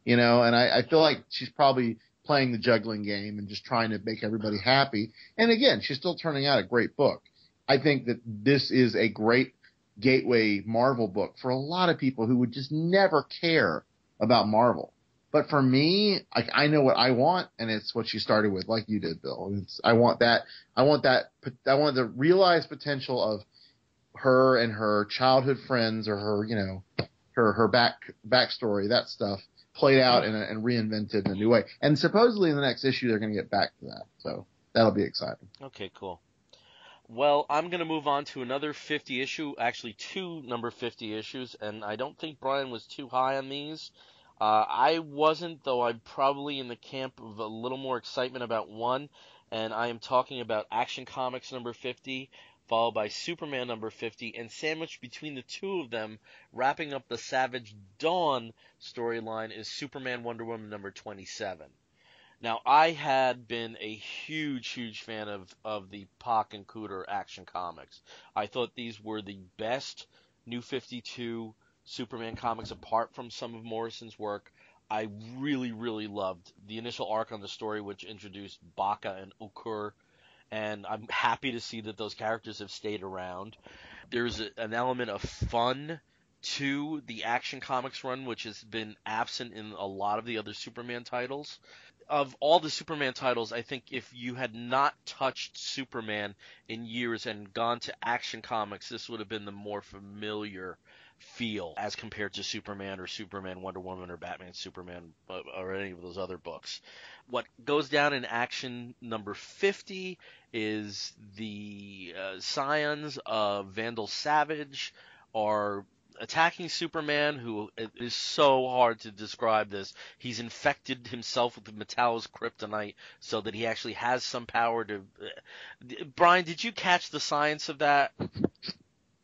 And I feel like she's probably playing the juggling game and just trying to make everybody happy. And again, she's still turning out a great book. I think that this is a great gateway Marvel book for a lot of people who would just never care about Marvel. But for me, I know what I want, and it's what she started with, like you did, Bill. I want the realized potential of her and her childhood friends, or her, her backstory, that stuff, played out and reinvented in a new way. And supposedly in the next issue, they're going to get back to that. So that'll be exciting. Okay, cool. Well, I'm going to move on to another 50 issue, actually two number 50 issues, and I don't think Brian was too high on these. I wasn't, though I'm probably in the camp of a little more excitement about one, and I am talking about Action Comics number 50, followed by Superman number 50, and sandwiched between the two of them, wrapping up the Savage Dawn storyline, is Superman Wonder Woman number 27. Now, I had been a huge fan of the Pac and Cooter Action Comics. I thought these were the best New 52 Superman comics apart from some of Morrison's work. I really loved the initial arc on the story, which introduced Baka and Okur, and I'm happy to see that those characters have stayed around. There's an element of fun to the Action Comics run, which has been absent in a lot of the other Superman titles. Of all the Superman titles, I think if you had not touched Superman in years and gone to Action Comics, this would have been the more familiar feel as compared to Superman or Superman Wonder Woman or Batman Superman or any of those other books. What goes down in Action number 50 is the scions of Vandal Savage are attacking Superman, who is so hard to describe this. He's infected himself with the Metallo's kryptonite so that he actually has some power to... Brian, did you catch the science of that?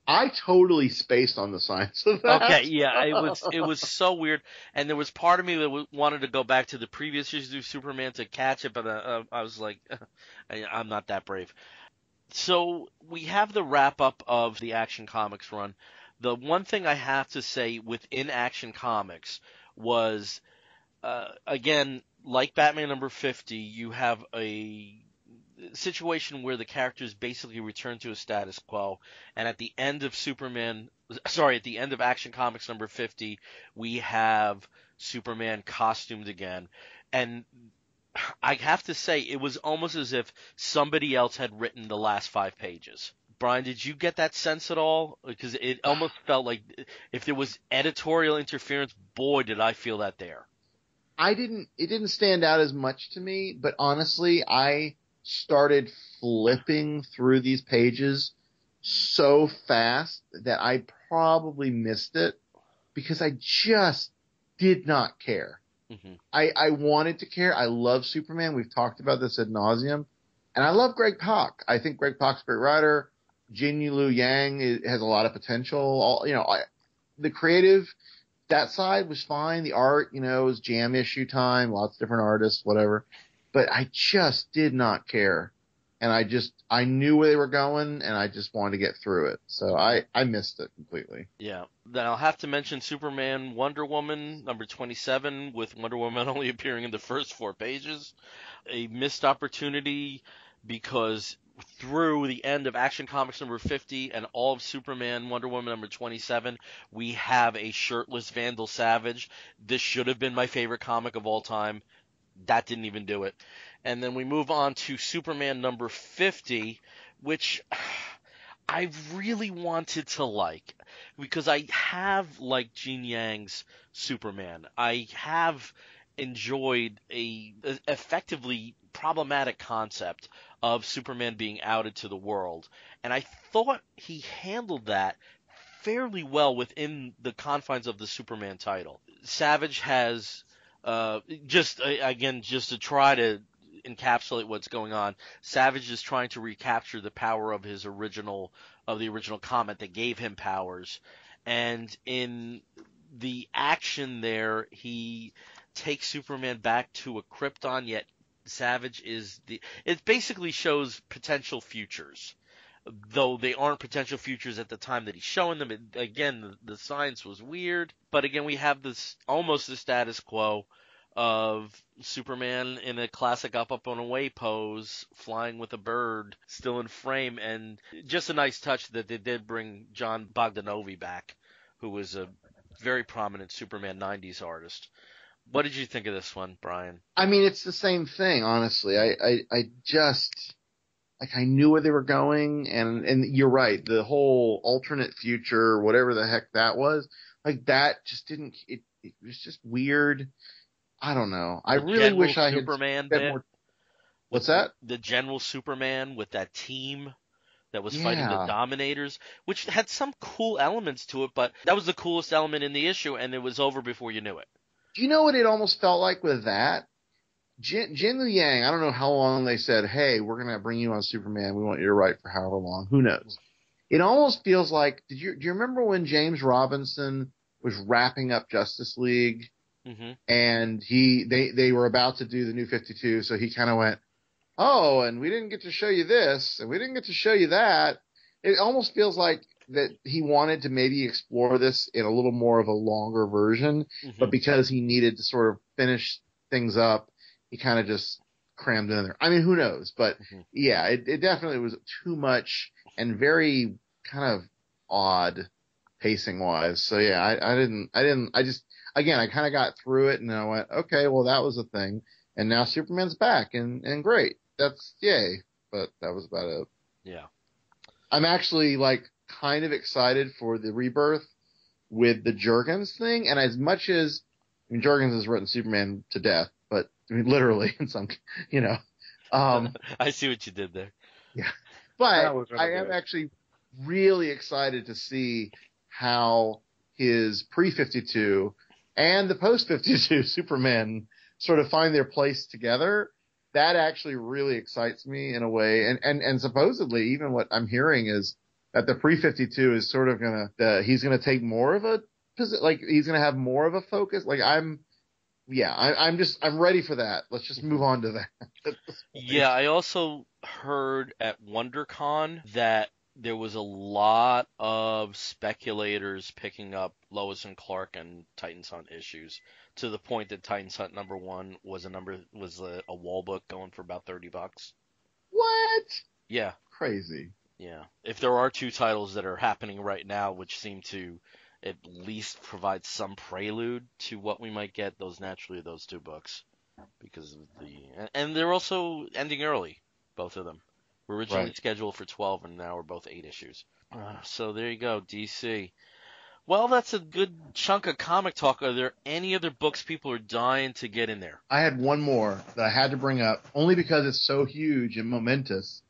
I totally spaced on the science of that. Okay, yeah, it was so weird, and there was part of me that wanted to go back to the previous issues of Superman to catch it, but I was like, I'm not that brave. So we have the wrap-up of the Action Comics run. The one thing I have to say within Action Comics was, again, like Batman number 50, you have a situation where the characters basically return to a status quo, and at the end of Action Comics number 50, we have Superman costumed again. And I have to say, it was almost as if somebody else had written the last 5 pages. Brian, did you get that sense at all? Because it almost felt like if there was editorial interference, boy, did I feel that there. It didn't stand out as much to me, but honestly, I started flipping through these pages so fast that I probably missed it because I just did not care. Mm-hmm. I wanted to care. I love Superman. We've talked about this ad nauseum. And I love Greg Pak. I think Greg Pak's a great writer. Jin Lu Yang has a lot of potential. The creative, that side was fine. The art, was jam issue time, lots of different artists, whatever. But I just did not care. And I knew where they were going, and I just wanted to get through it. So I missed it completely. Yeah. Then I'll have to mention Superman Wonder Woman, number 27, with Wonder Woman only appearing in the first 4 pages. A missed opportunity because through the end of Action Comics number 50 and all of Superman Wonder Woman number 27, we have a shirtless Vandal Savage. This should have been my favorite comic of all time. That didn't even do it. And then we move on to Superman number 50, which I really wanted to like, because I have liked Gene Yang's Superman. I have enjoyed a effectively problematic concept of Superman being outed to the world, and I thought he handled that fairly well within the confines of the Superman title. Savage has just to try to encapsulate what's going on. Savage is trying to recapture the power of the original comet that gave him powers, and in the action there, he takes Superman back to a Krypton. Yet Savage it basically shows potential futures, though they aren't potential futures at the time that he's showing them. The science was weird, but again, we have this almost the status quo of Superman in a classic up and away pose, flying with a bird, still in frame, and just a nice touch that they did bring John Bogdanovi back, who was a very prominent Superman 90s artist. What did you think of this one, Brian? I mean, it's the same thing, honestly. I just, I knew where they were going, and you're right, the whole alternate future, whatever the heck that was, that just didn't, it was just weird. I don't know. I really wish I had Superman spent more. What's that? The General Superman with that team that was fighting the Dominators, which had some cool elements to it, but that was the coolest element in the issue, and it was over before you knew it. Do you know what it almost felt like with that? Jin Lu Yang, I don't know how long they said, hey, we're going to bring you on Superman. We want you to write for however long. Who knows? It almost feels like, do you remember when James Robinson was wrapping up Justice League? Mm-hmm. And they were about to do the New 52, so he kind of went, oh, and we didn't get to show you this, and we didn't get to show you that. It almost feels like that he wanted to maybe explore this in a little more of a longer version, mm-hmm. but because he needed to sort of finish things up, he kind of just crammed in there. I mean, who knows? But mm-hmm. yeah, it definitely was too much and very kind of odd pacing wise. So yeah, I kind of got through it and I went, okay, well that was a thing. And now Superman's back and great. That's yay. But that was about it. Yeah. I'm actually kind of excited for the rebirth with the Jurgens thing. And as much as, Jurgens has written Superman to death, but literally in some, I see what you did there. Yeah. But really I am actually really excited to see how his pre-52 and the post-52 Superman sort of find their place together. That actually really excites me in a way. And supposedly, even what I'm hearing is that the pre-52 is sort of he's gonna take more of a, he's gonna have more of a focus. I'm ready for that. Let's just move on to that. Yeah, I also heard at WonderCon that there was a lot of speculators picking up Lois and Clark and Titans Hunt issues, to the point that Titans Hunt number 1 was a wall book going for about $30. What? Yeah. Crazy. Yeah. If there are 2 titles that are happening right now which seem to at least provide some prelude to what we might get, those 2 books, because of and they're also ending early, both of them. We're originally scheduled for 12, and now we're both 8 issues. So there you go, DC. Well, that's a good chunk of comic talk. Are there any other books people are dying to get in there? I had one more that I had to bring up, only because it's so huge and momentous.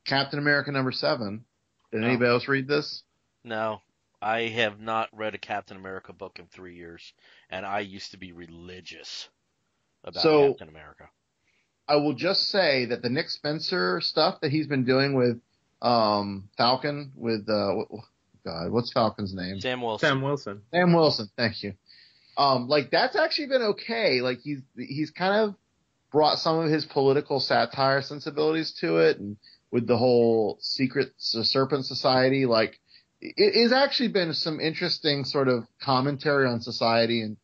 Captain America number 7. Did anybody else read this? No. I have not read a Captain America book in 3 years, and I used to be religious about Captain America. I will just say that the Nick Spencer stuff that he's been doing with Falcon, with what's Falcon's name? Sam Wilson. Sam Wilson, thank you. Like that's actually been okay. Like he's kind of brought some of his political satire sensibilities to it, and with the whole Secret Serpent Society, like it has actually been some interesting sort of commentary on society and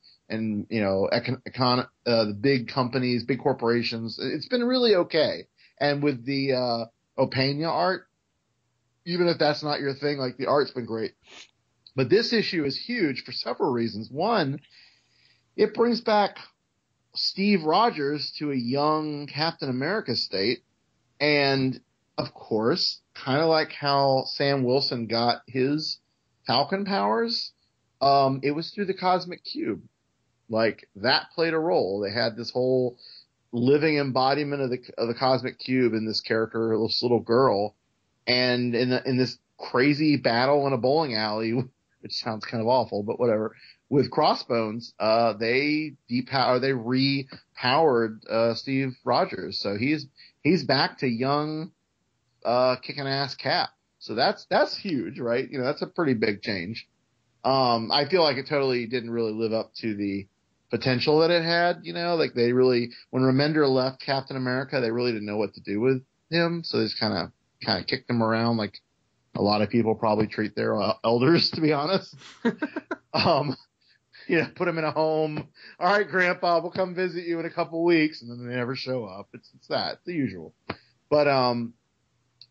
you know, the big companies, big corporations. It's been really okay. And with the Opeña art, even if that's not your thing, like the art's been great. But this issue is huge for several reasons. One, it brings back Steve Rogers to a young Captain America state. And of course, kind of like how Sam Wilson got his Falcon powers, it was through the Cosmic Cube. Like that played a role. They had this whole living embodiment of the Cosmic Cube in this character, this little girl, and in this crazy battle in a bowling alley, which sounds kind of awful, but whatever. With Crossbones, they repowered Steve Rogers, so he's back to young, kicking ass Cap. So that's huge, right? You know, that's a pretty big change. I feel like it totally didn't really live up to the potential that it had, you know, like they really, when Remender left Captain America, they really didn't know what to do with him. So they just kind of kicked him around like a lot of people probably treat their elders, to be honest. You know, put him in a home. All right, Grandpa, we'll come visit you in a couple weeks. And then they never show up. It's the usual. But,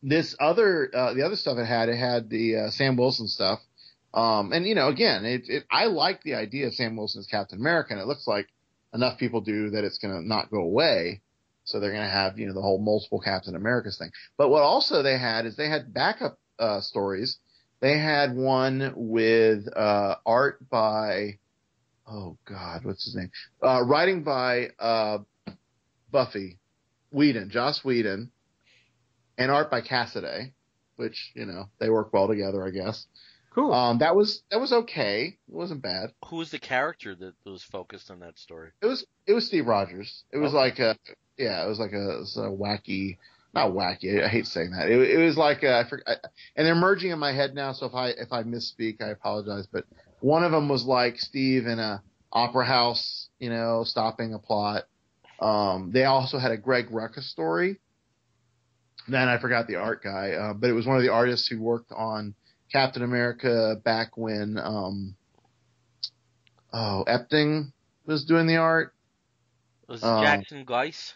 the other stuff it had the Sam Wilson stuff. And you know, again, I like the idea of Sam Wilson as Captain America, and it looks like enough people do that it's going to not go away. So they're going to have, you know, the whole multiple Captain Americas thing. But what also they had is they had backup stories. They had one with art by, oh God, what's his name? Writing by Buffy Joss Whedon, and art by Cassaday, which, you know, they work well together, I guess. Cool. That was okay. It wasn't bad. Who was the character that was focused on that story? It was Steve Rogers. It was like a wacky, not wacky. I hate saying that. It was like and they're merging in my head now. So if I misspeak, I apologize. But one of them was like Steve in a opera house, you know, stopping a plot. They also had a Greg Rucka story. Then I forgot the art guy, but it was one of the artists who worked on Captain America back when Epting was doing the art. Was it Jackson Gleiss?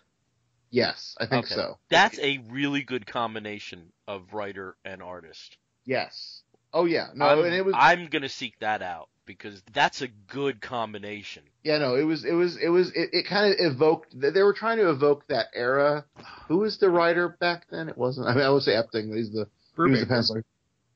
Yes, I think so. That's a really good combination of writer and artist. Yes. Oh yeah. No, I'm gonna seek that out because that's a good combination. Yeah, no, it kind of evoked. They were trying to evoke that era. Who was the writer back then? It wasn't. I mean, I would say Epting. He was the penciler.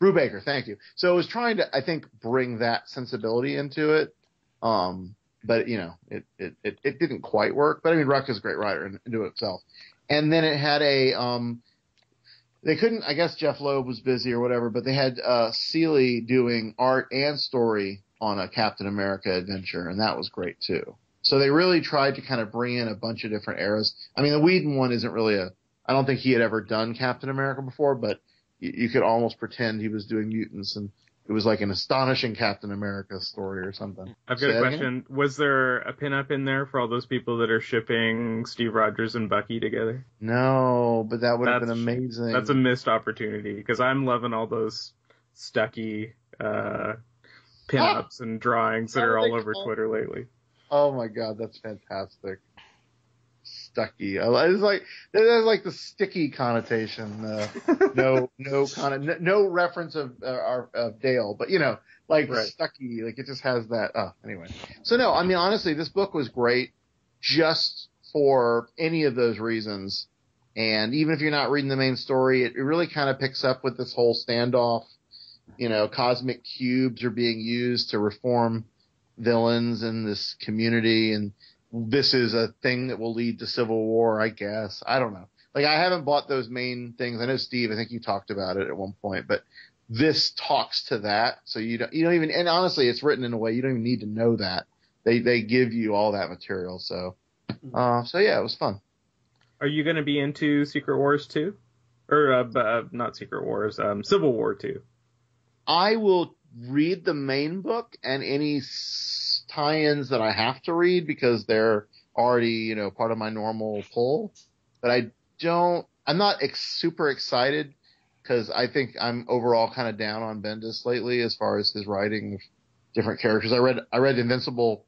Brubaker, thank you. So it was trying to, I think, bring that sensibility into it. But you know, it didn't quite work. But I mean, Rucka's a great writer into itself. And then it had they couldn't, I guess Jeff Loeb was busy or whatever, but they had Seeley doing art and story on a Captain America adventure, and that was great too. So they really tried to kind of bring in a bunch of different eras. I mean, the Whedon one isn't really I don't think he had ever done Captain America before, but you could almost pretend he was doing mutants, and it was like an astonishing Captain America story or something. I've got a question. Was there a pinup in there for all those people that are shipping Steve Rogers and Bucky together? No, but that would have been amazing. That's a missed opportunity, because I'm loving all those Stucky pinups and drawings that are all over Twitter lately. Oh my God, that's fantastic. Stucky. It's like there's like the sticky connotation. No reference of Dale, but you know, like right. Stucky. Like it just has that. Anyway. So no, I mean honestly, this book was great just for any of those reasons. And even if you're not reading the main story, it really kind of picks up with this whole standoff. You know, cosmic cubes are being used to reform villains in this community, and this is a thing that will lead to civil war, I guess. I don't know. Like, I haven't bought those main things. I know, Steve, I think you talked about it at one point, but this talks to that. So you don't even, and honestly, it's written in a way you don't even need to know that. They give you all that material. So yeah, it was fun. Are you going to be into Secret Wars 2? Or, not Secret Wars, Civil War 2? I will read the main book and any tie-ins that I have to read because they're already, part of my normal pull. But I'm not super excited because I think I'm overall kind of down on Bendis lately as far as his writing of different characters. I read Invincible,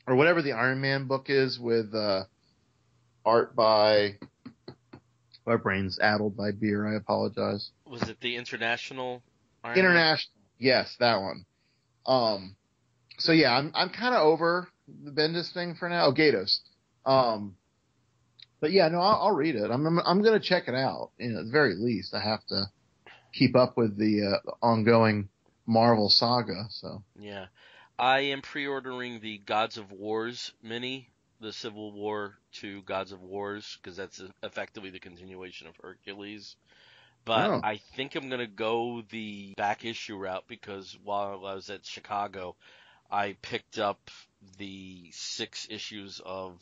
or whatever the Iron Man book is, with art by... My brain's addled by beer. I apologize. Was it the International Iron International? Man? Yes, that one. So yeah, I'm kind of over the Bendis thing for now. Oh, Gatos. But yeah, no, I'll read it. I'm gonna check it out. At the very least, I have to keep up with the ongoing Marvel saga. So yeah, I am pre-ordering the Gods of Wars mini, the Civil War to Gods of Wars, because that's effectively the continuation of Hercules. But I think I'm going to go the back issue route because while I was at Chicago, I picked up the 6 issues of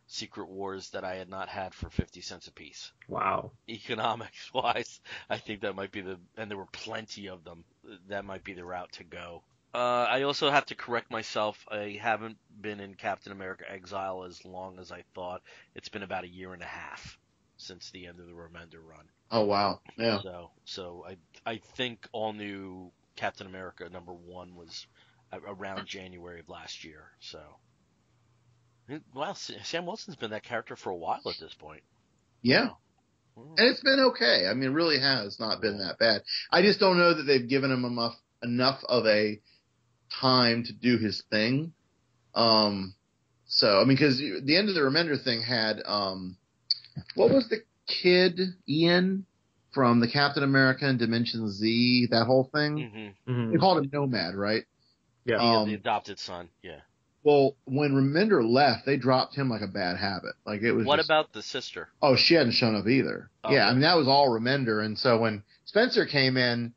Secret Wars that I had not had for 50 cents a piece. Wow. Economics-wise, I think that might be and there were plenty of them, that might be the route to go. I also have to correct myself. I haven't been in Captain America Exile as long as I thought. It's been about a year and a half since the end of the Remender run. Oh, wow. Yeah. So I think all new Captain America #1 was around January of last year. So, wow, Sam Wilson's been that character for a while at this point. Yeah. Wow. And it's been okay. I mean, it really has not been that bad. I just don't know that they've given him enough of a time to do his thing. So, I mean, because the end of the Remender thing had, what was the kid, Ian, from the Captain America and Dimension Z, that whole thing? Mm-hmm. They called him Nomad, right? Yeah. The adopted son, yeah. Well, when Remender left, they dropped him like a bad habit. Like it was. What about the sister? Oh, she hadn't shown up either. Oh, yeah, I mean, that was all Remender. And so when Spencer came in,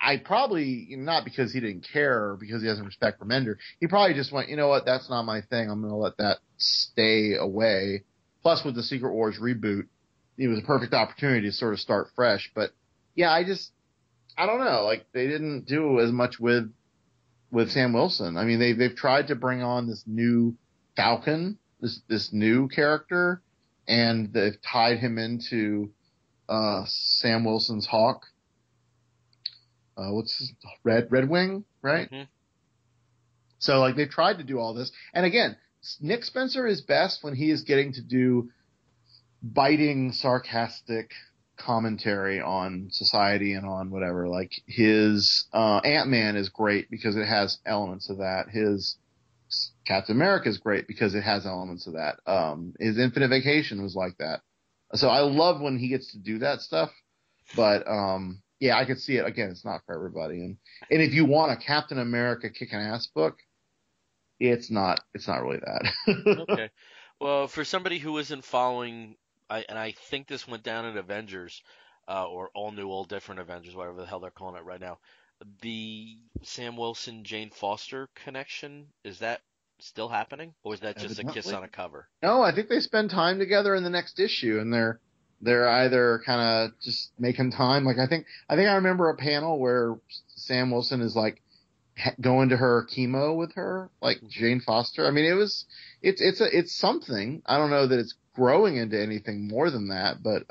I probably, not because he didn't care or because he doesn't respect Remender, he probably just went, you know what, that's not my thing. I'm going to let that stay away. Plus, with the Secret Wars reboot, it was a perfect opportunity to sort of start fresh. But, yeah, I don't know. Like, they didn't do as much with Sam Wilson. I mean, they've tried to bring on this new Falcon, this new character, and they've tied him into Sam Wilson's Hawk. What's his Red Wing, right? Mm-hmm. So, like, they've tried to do all this. And again, Nick Spencer is best when he is getting to do biting, sarcastic commentary on society and on whatever. Like, his Ant-Man is great because it has elements of that. His Captain America is great because it has elements of that. His Infinite Vacation was like that. So I love when he gets to do that stuff. But, yeah, I could see it. Again, it's not for everybody. And if you want a Captain America kicking ass book, it's not really that. Okay. Well, for somebody who isn't following, and I think this went down in Avengers, or All New, All Different Avengers, whatever the hell they're calling it right now, the Sam Wilson, Jane Foster connection, is that still happening? Or is that just a kiss on a cover? No, I think they spend time together in the next issue, and they're either kind of just making time. Like I think I remember a panel where Sam Wilson is like going to her chemo with her, like Jane Foster. I mean, it's something. I don't know that it's growing into anything more than that, but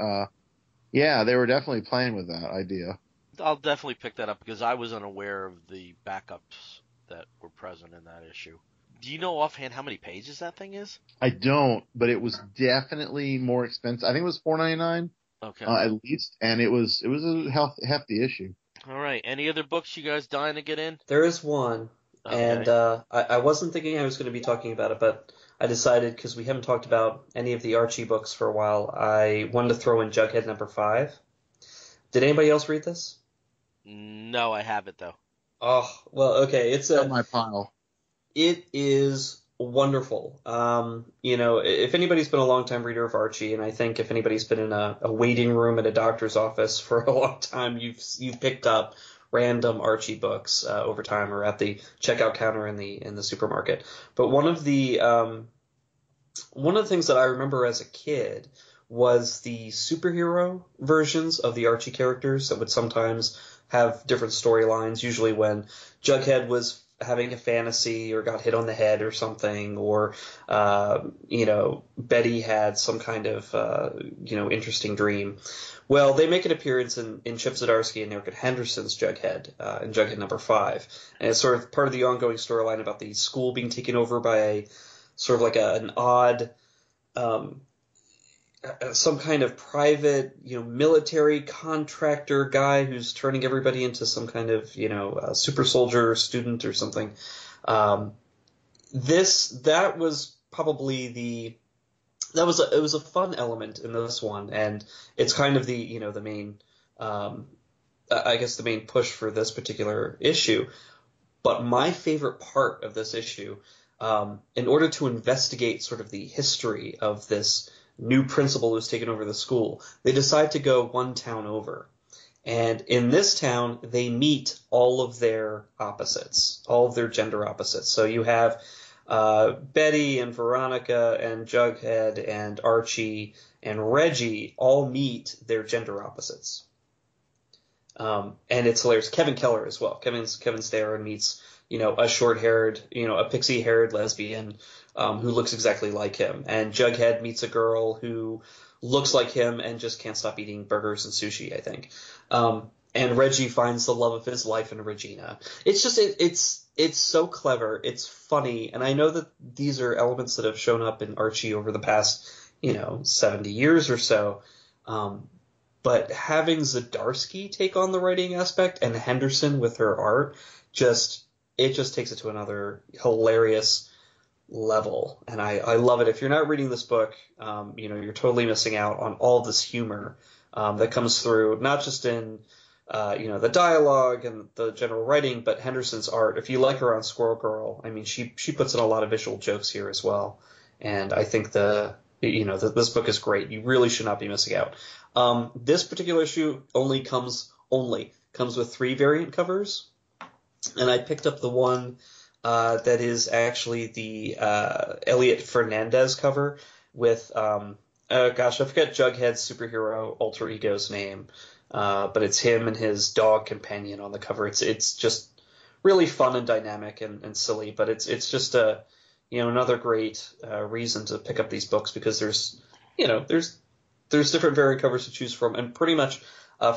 yeah, they were definitely playing with that idea. I'll definitely pick that up because I was unaware of the backups that were present in that issue. Do you know offhand how many pages that thing is? I don't, but it was definitely more expensive. I think it was $4.99. Okay. At least, and it was a hefty issue. All right. Any other books you guys dying to get in? There is one, okay. And I wasn't thinking I was going to be talking about it, but I decided because we haven't talked about any of the Archie books for a while, I wanted to throw in Jughead #5. Did anybody else read this? No, I haven't though. Oh, well, okay. It's on my pile. It is wonderful. If anybody's been a long-time reader of Archie, and I think if anybody's been in a waiting room at a doctor's office for a long time, you've picked up random Archie books over time, or at the checkout counter in the supermarket. But one of the things that I remember as a kid was the superhero versions of the Archie characters that would sometimes have different storylines, usually when Jughead was having a fantasy or got hit on the head or something, or, Betty had some kind of, interesting dream. Well, they make an appearance in Chip Zdarsky and Erica Henderson's Jughead, in Jughead number 5. And it's sort of part of the ongoing storyline about the school being taken over by a sort of like an odd, some kind of private, military contractor guy who's turning everybody into some kind of, super soldier student or something. That was probably it was a fun element in this one, and it's kind of the main, I guess the main push for this particular issue. But my favorite part of this issue, in order to investigate sort of the history of this new principal who's taken over the school, they decide to go one town over. And in this town, they meet all of their opposites, all of their gender opposites. So you have Betty and Veronica and Jughead and Archie and Reggie all meet their gender opposites. And it's hilarious. Kevin Keller as well. Kevin's there and meets, a short-haired, a pixie-haired lesbian who looks exactly like him. And Jughead meets a girl who looks like him and just can't stop eating burgers and sushi, I think. And Reggie finds the love of his life in Regina. It's just, it's so clever. It's funny. And I know that these are elements that have shown up in Archie over the past, 70 years or so. But having Zdarsky take on the writing aspect and Henderson with her art, it just takes it to another hilarious level. And I love it. If you're not reading this book, you're totally missing out on all this humor that comes through, not just in, the dialogue and the general writing, but Henderson's art. If you like her on Squirrel Girl, I mean, she puts in a lot of visual jokes here as well. And I think this book is great. You really should not be missing out. This particular issue comes with 3 variant covers. And I picked up the one that is actually the Elliot Fernandez cover with, I forget Jughead's superhero alter ego's name, but it's him and his dog companion on the cover. It's just really fun and dynamic and silly, but it's just another great reason to pick up these books, because there's different variant covers to choose from, and pretty much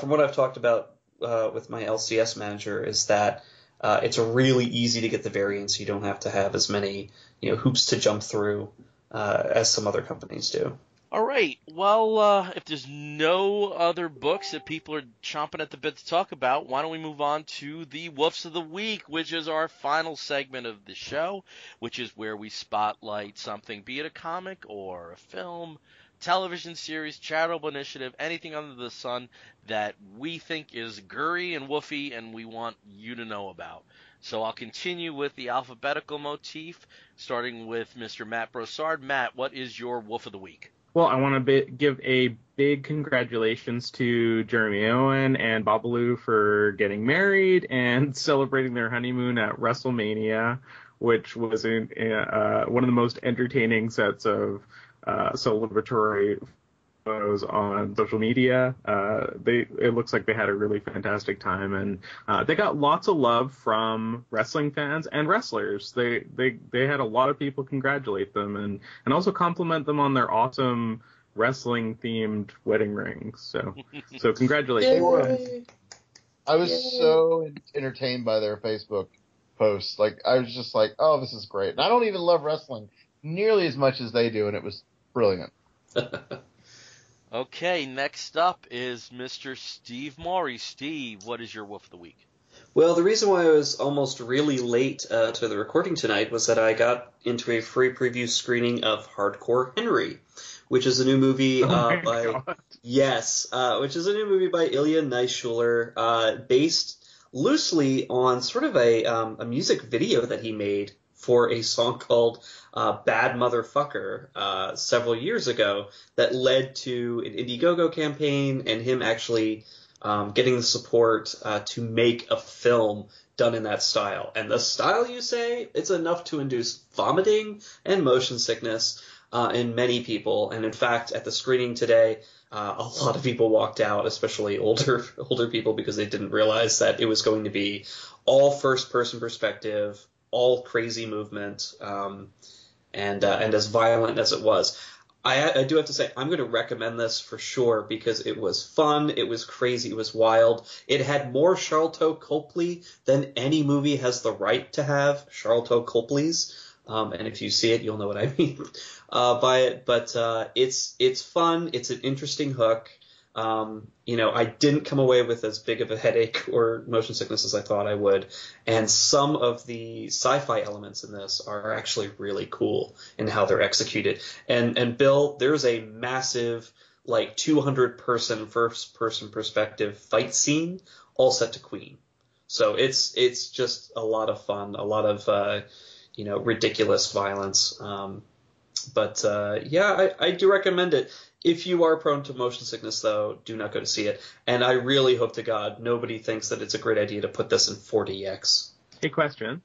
from what I've talked about with my LCS manager is that it's really easy to get the variants. You don't have to have as many hoops to jump through as some other companies do. All right. Well, if there's no other books that people are chomping at the bit to talk about, why don't we move on to the Woofs of the Week, which is our final segment of the show, which is where we spotlight something, be it a comic or a film, television series, charitable initiative, anything under the sun that we think is gurry and woofy and we want you to know about. So I'll continue with the alphabetical motif, starting with Mr. Matt Brossard. Matt, what is your Woof of the Week? Well, I want to give a big congratulations to Jeremy Owen and Babalu for getting married and celebrating their honeymoon at WrestleMania, which was one of the most entertaining sets of celebratory photos on social media. It looks like they had a really fantastic time, and they got lots of love from wrestling fans and wrestlers. They had a lot of people congratulate them and also compliment them on their awesome wrestling themed wedding rings. So congratulations. I was so entertained by their Facebook posts. Like, I was just like, oh, this is great. And I don't even love wrestling nearly as much as they do, and it was brilliant. Okay, next up is Mr. Steve Maury. Steve, what is your Woof of the Week? Well, the reason why I was almost really late to the recording tonight was that I got into a free preview screening of Hardcore Henry, which is a new movie which is a new movie by Ilya Naishuller, based loosely on sort of a music video that he made for a song called Bad Motherfucker several years ago that led to an Indiegogo campaign and him actually getting the support to make a film done in that style. And the style, you say, it's enough to induce vomiting and motion sickness in many people. And in fact, at the screening today, a lot of people walked out, especially older people, because they didn't realize that it was going to be all first-person perspective, all crazy movement, and as violent as it was. I do have to say, I'm going to recommend this for sure because it was fun, it was crazy, it was wild. It had more Charlton Copley than any movie has the right to have Charlton Copleys. And if you see it, you'll know what I mean by it. But it's fun. It's an interesting hook. I didn't come away with as big of a headache or motion sickness as I thought I would. And some of the sci-fi elements in this are actually really cool in how they're executed. And Bill, there's a massive, 200-person first-person perspective fight scene all set to Queen. So it's just a lot of fun, a lot of ridiculous violence. I do recommend it. If you are prone to motion sickness, though, do not go to see it. And I really hope to God nobody thinks that it's a great idea to put this in 4DX. Hey, question.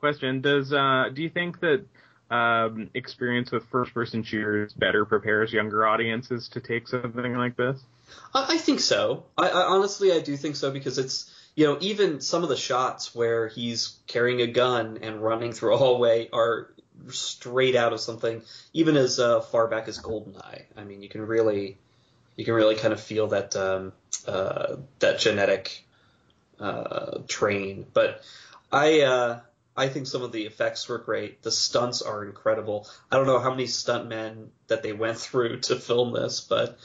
Do you think that experience with first-person shooters better prepares younger audiences to take something like this? I think so. I honestly, I do think so because it's, even some of the shots where he's carrying a gun and running through a hallway are straight out of something, even as far back as GoldenEye. I mean, you can really kind of feel that that genetic train. But I think some of the effects were great. The stunts are incredible. I don't know how many stuntmen that they went through to film this, but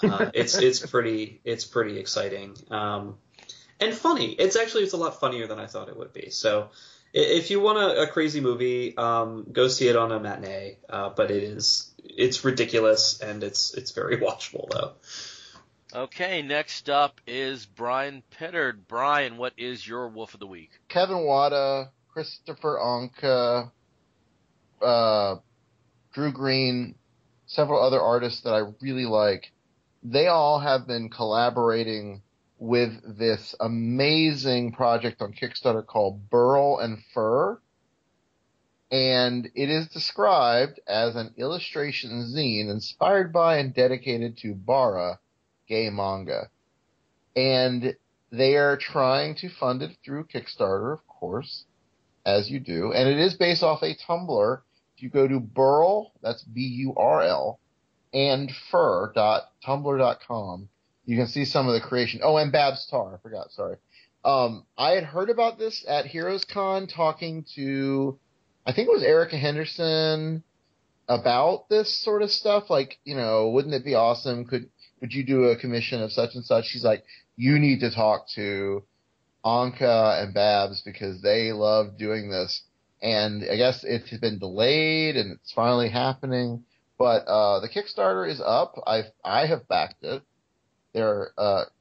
it's pretty exciting and funny. It's a lot funnier than I thought it would be. So if you want a crazy movie, go see it on a matinee. But it's ridiculous and it's very watchable though. Okay, next up is Brian Pittard. Brian, what is your Wolf of the Week? Kevin Wada, Christopher Anka, Drew Green, several other artists that I really like. They all have been collaborating with this amazing project on Kickstarter called Burl and Fur. And it is described as an illustration zine inspired by and dedicated to Bara, gay manga. And they are trying to fund it through Kickstarter, of course, as you do. And it is based off a Tumblr. If you go to Burl, that's BURL, and fur.tumblr.com, you can see some of the creation. Oh, and Babs Tar, I forgot, sorry. I had heard about this at Heroes Con talking to, I think it was Erica Henderson, about this sort of stuff. Wouldn't it be awesome? Could you do a commission of such and such? She's like, you need to talk to Anka and Babs because they love doing this. And I guess it has been delayed and it's finally happening. But the Kickstarter is up. I have backed it. They're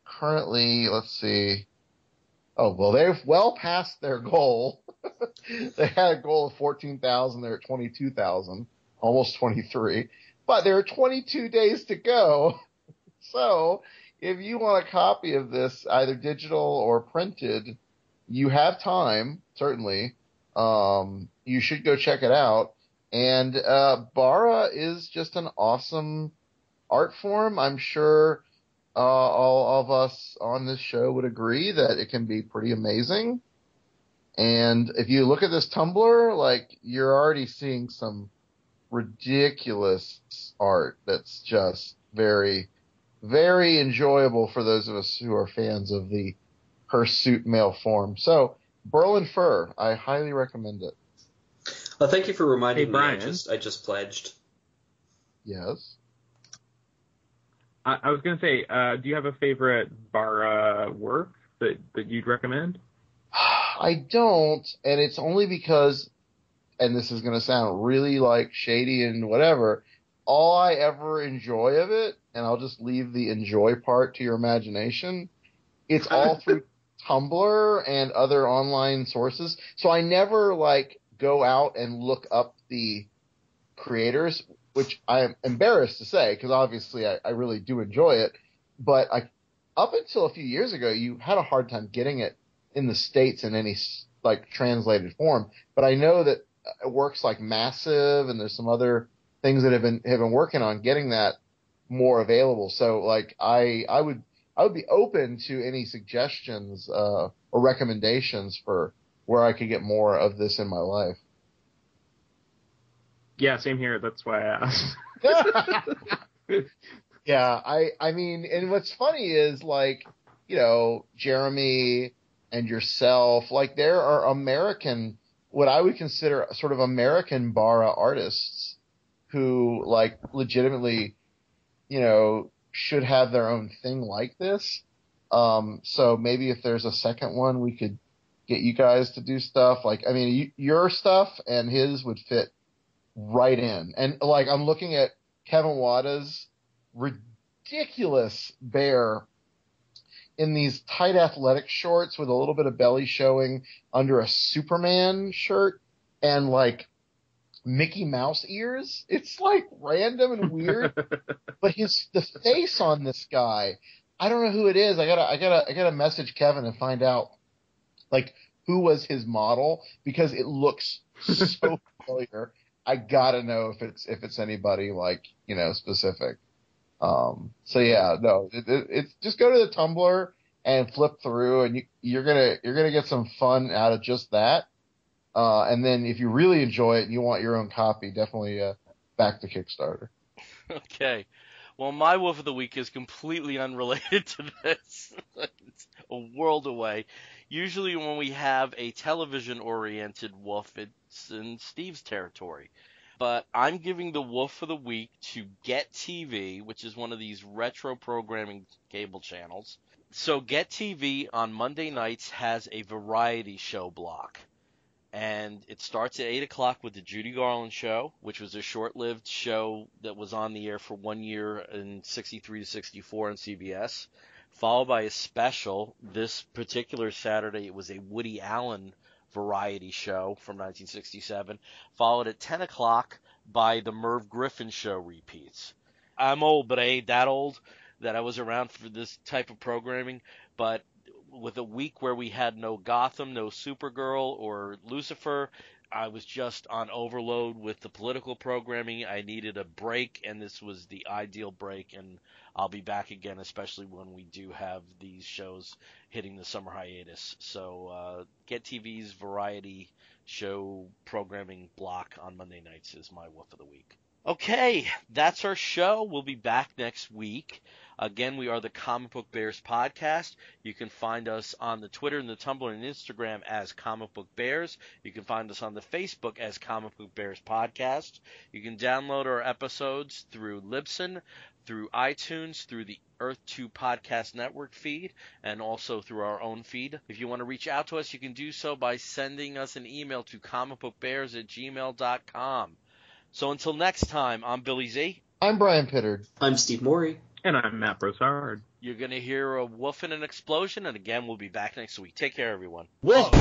currently, let's see. Oh, well, they've well past their goal. They had a goal of 14,000. They're at 22,000, almost 23. But there are 22 days to go. So if you want a copy of this, either digital or printed, you have time, certainly. You should go check it out. And Bara is just an awesome art form. I'm sure all of us on this show would agree that it can be pretty amazing. And if you look at this Tumblr, you're already seeing some ridiculous art that's just very, very enjoyable for those of us who are fans of the hirsute male form. So, Burl and Fur, I highly recommend it. Thank you for reminding me. Brian. I just pledged. Yes. I was going to say, do you have a favorite Bara work that you'd recommend? I don't, and it's only because, and this is going to sound really shady and whatever, all I ever enjoy of it, and I'll just leave the enjoy part to your imagination, it's all through Tumblr and other online sources. So I never go out and look up the creators, which I am embarrassed to say, because obviously I really do enjoy it, but up until a few years ago, you had a hard time getting it in the States in any like translated form. But I know that works like Massive and there's some other things that have been working on getting that more available. So like I would be open to any suggestions or recommendations for where I could get more of this in my life. Yeah, same here. That's why I asked. Yeah, I mean, and what's funny is, like, you know, Jeremy and yourself, like, there are American, what I would consider sort of American bara artists who, like, legitimately, you know, should have their own thing like this. So maybe if there's a second one, we could get you guys to do stuff. Like, I mean, your stuff and his would fit right in. And, like, I'm looking at Kevin Wada's ridiculous bear in these tight athletic shorts with a little bit of belly showing under a Superman shirt and like Mickey Mouse ears. It's like random and weird, but the face on this guy, I don't know who it is. I gotta message Kevin and find out like who was his model because it looks so familiar. I gotta know if it's anybody like, you know, specific. So yeah, no, it's just go to the Tumblr and flip through and you're gonna get some fun out of just that. And then if you really enjoy it and you want your own copy, definitely, back to Kickstarter. Okay. Well, my Wolf of the Week is completely unrelated to this. It's a world away. Usually when we have a television-oriented wolf, it's in Steve's territory. But I'm giving the Wolf of the Week to Get TV, which is one of these retro programming cable channels. So Get TV on Monday nights has a variety show block. And it starts at 8 o'clock with the Judy Garland Show, which was a short-lived show that was on the air for 1 year in 63 to 64 on CBS, followed by a special. This particular Saturday, it was a Woody Allen variety show from 1967, followed at 10 o'clock by the Merv Griffin Show repeats. I'm old, but I ain't that old that I was around for this type of programming, but with a week where we had no Gotham, no Supergirl or Lucifer, I was just on overload with the political programming. I needed a break, and this was the ideal break, and I'll be back again, especially when we do have these shows hitting the summer hiatus. So Get TV's variety show programming block on Monday nights is my Wolf of the Week. Okay, that's our show. We'll be back next week. Again, we are the Comic Book Bears podcast. You can find us on the Twitter and the Tumblr and Instagram as Comic Book Bears. You can find us on the Facebook as Comic Book Bears Podcast. You can download our episodes through Libsyn, through iTunes, through the Earth 2 Podcast Network feed, and also through our own feed. If you want to reach out to us, you can do so by sending us an email to comicbookbears@gmail.com. So until next time, I'm Billy Z. I'm Brian Pittard. I'm Steve Morey. And I'm Matt Broussard. You're going to hear a wolf and an explosion, and again, we'll be back next week. Take care, everyone. Wolf!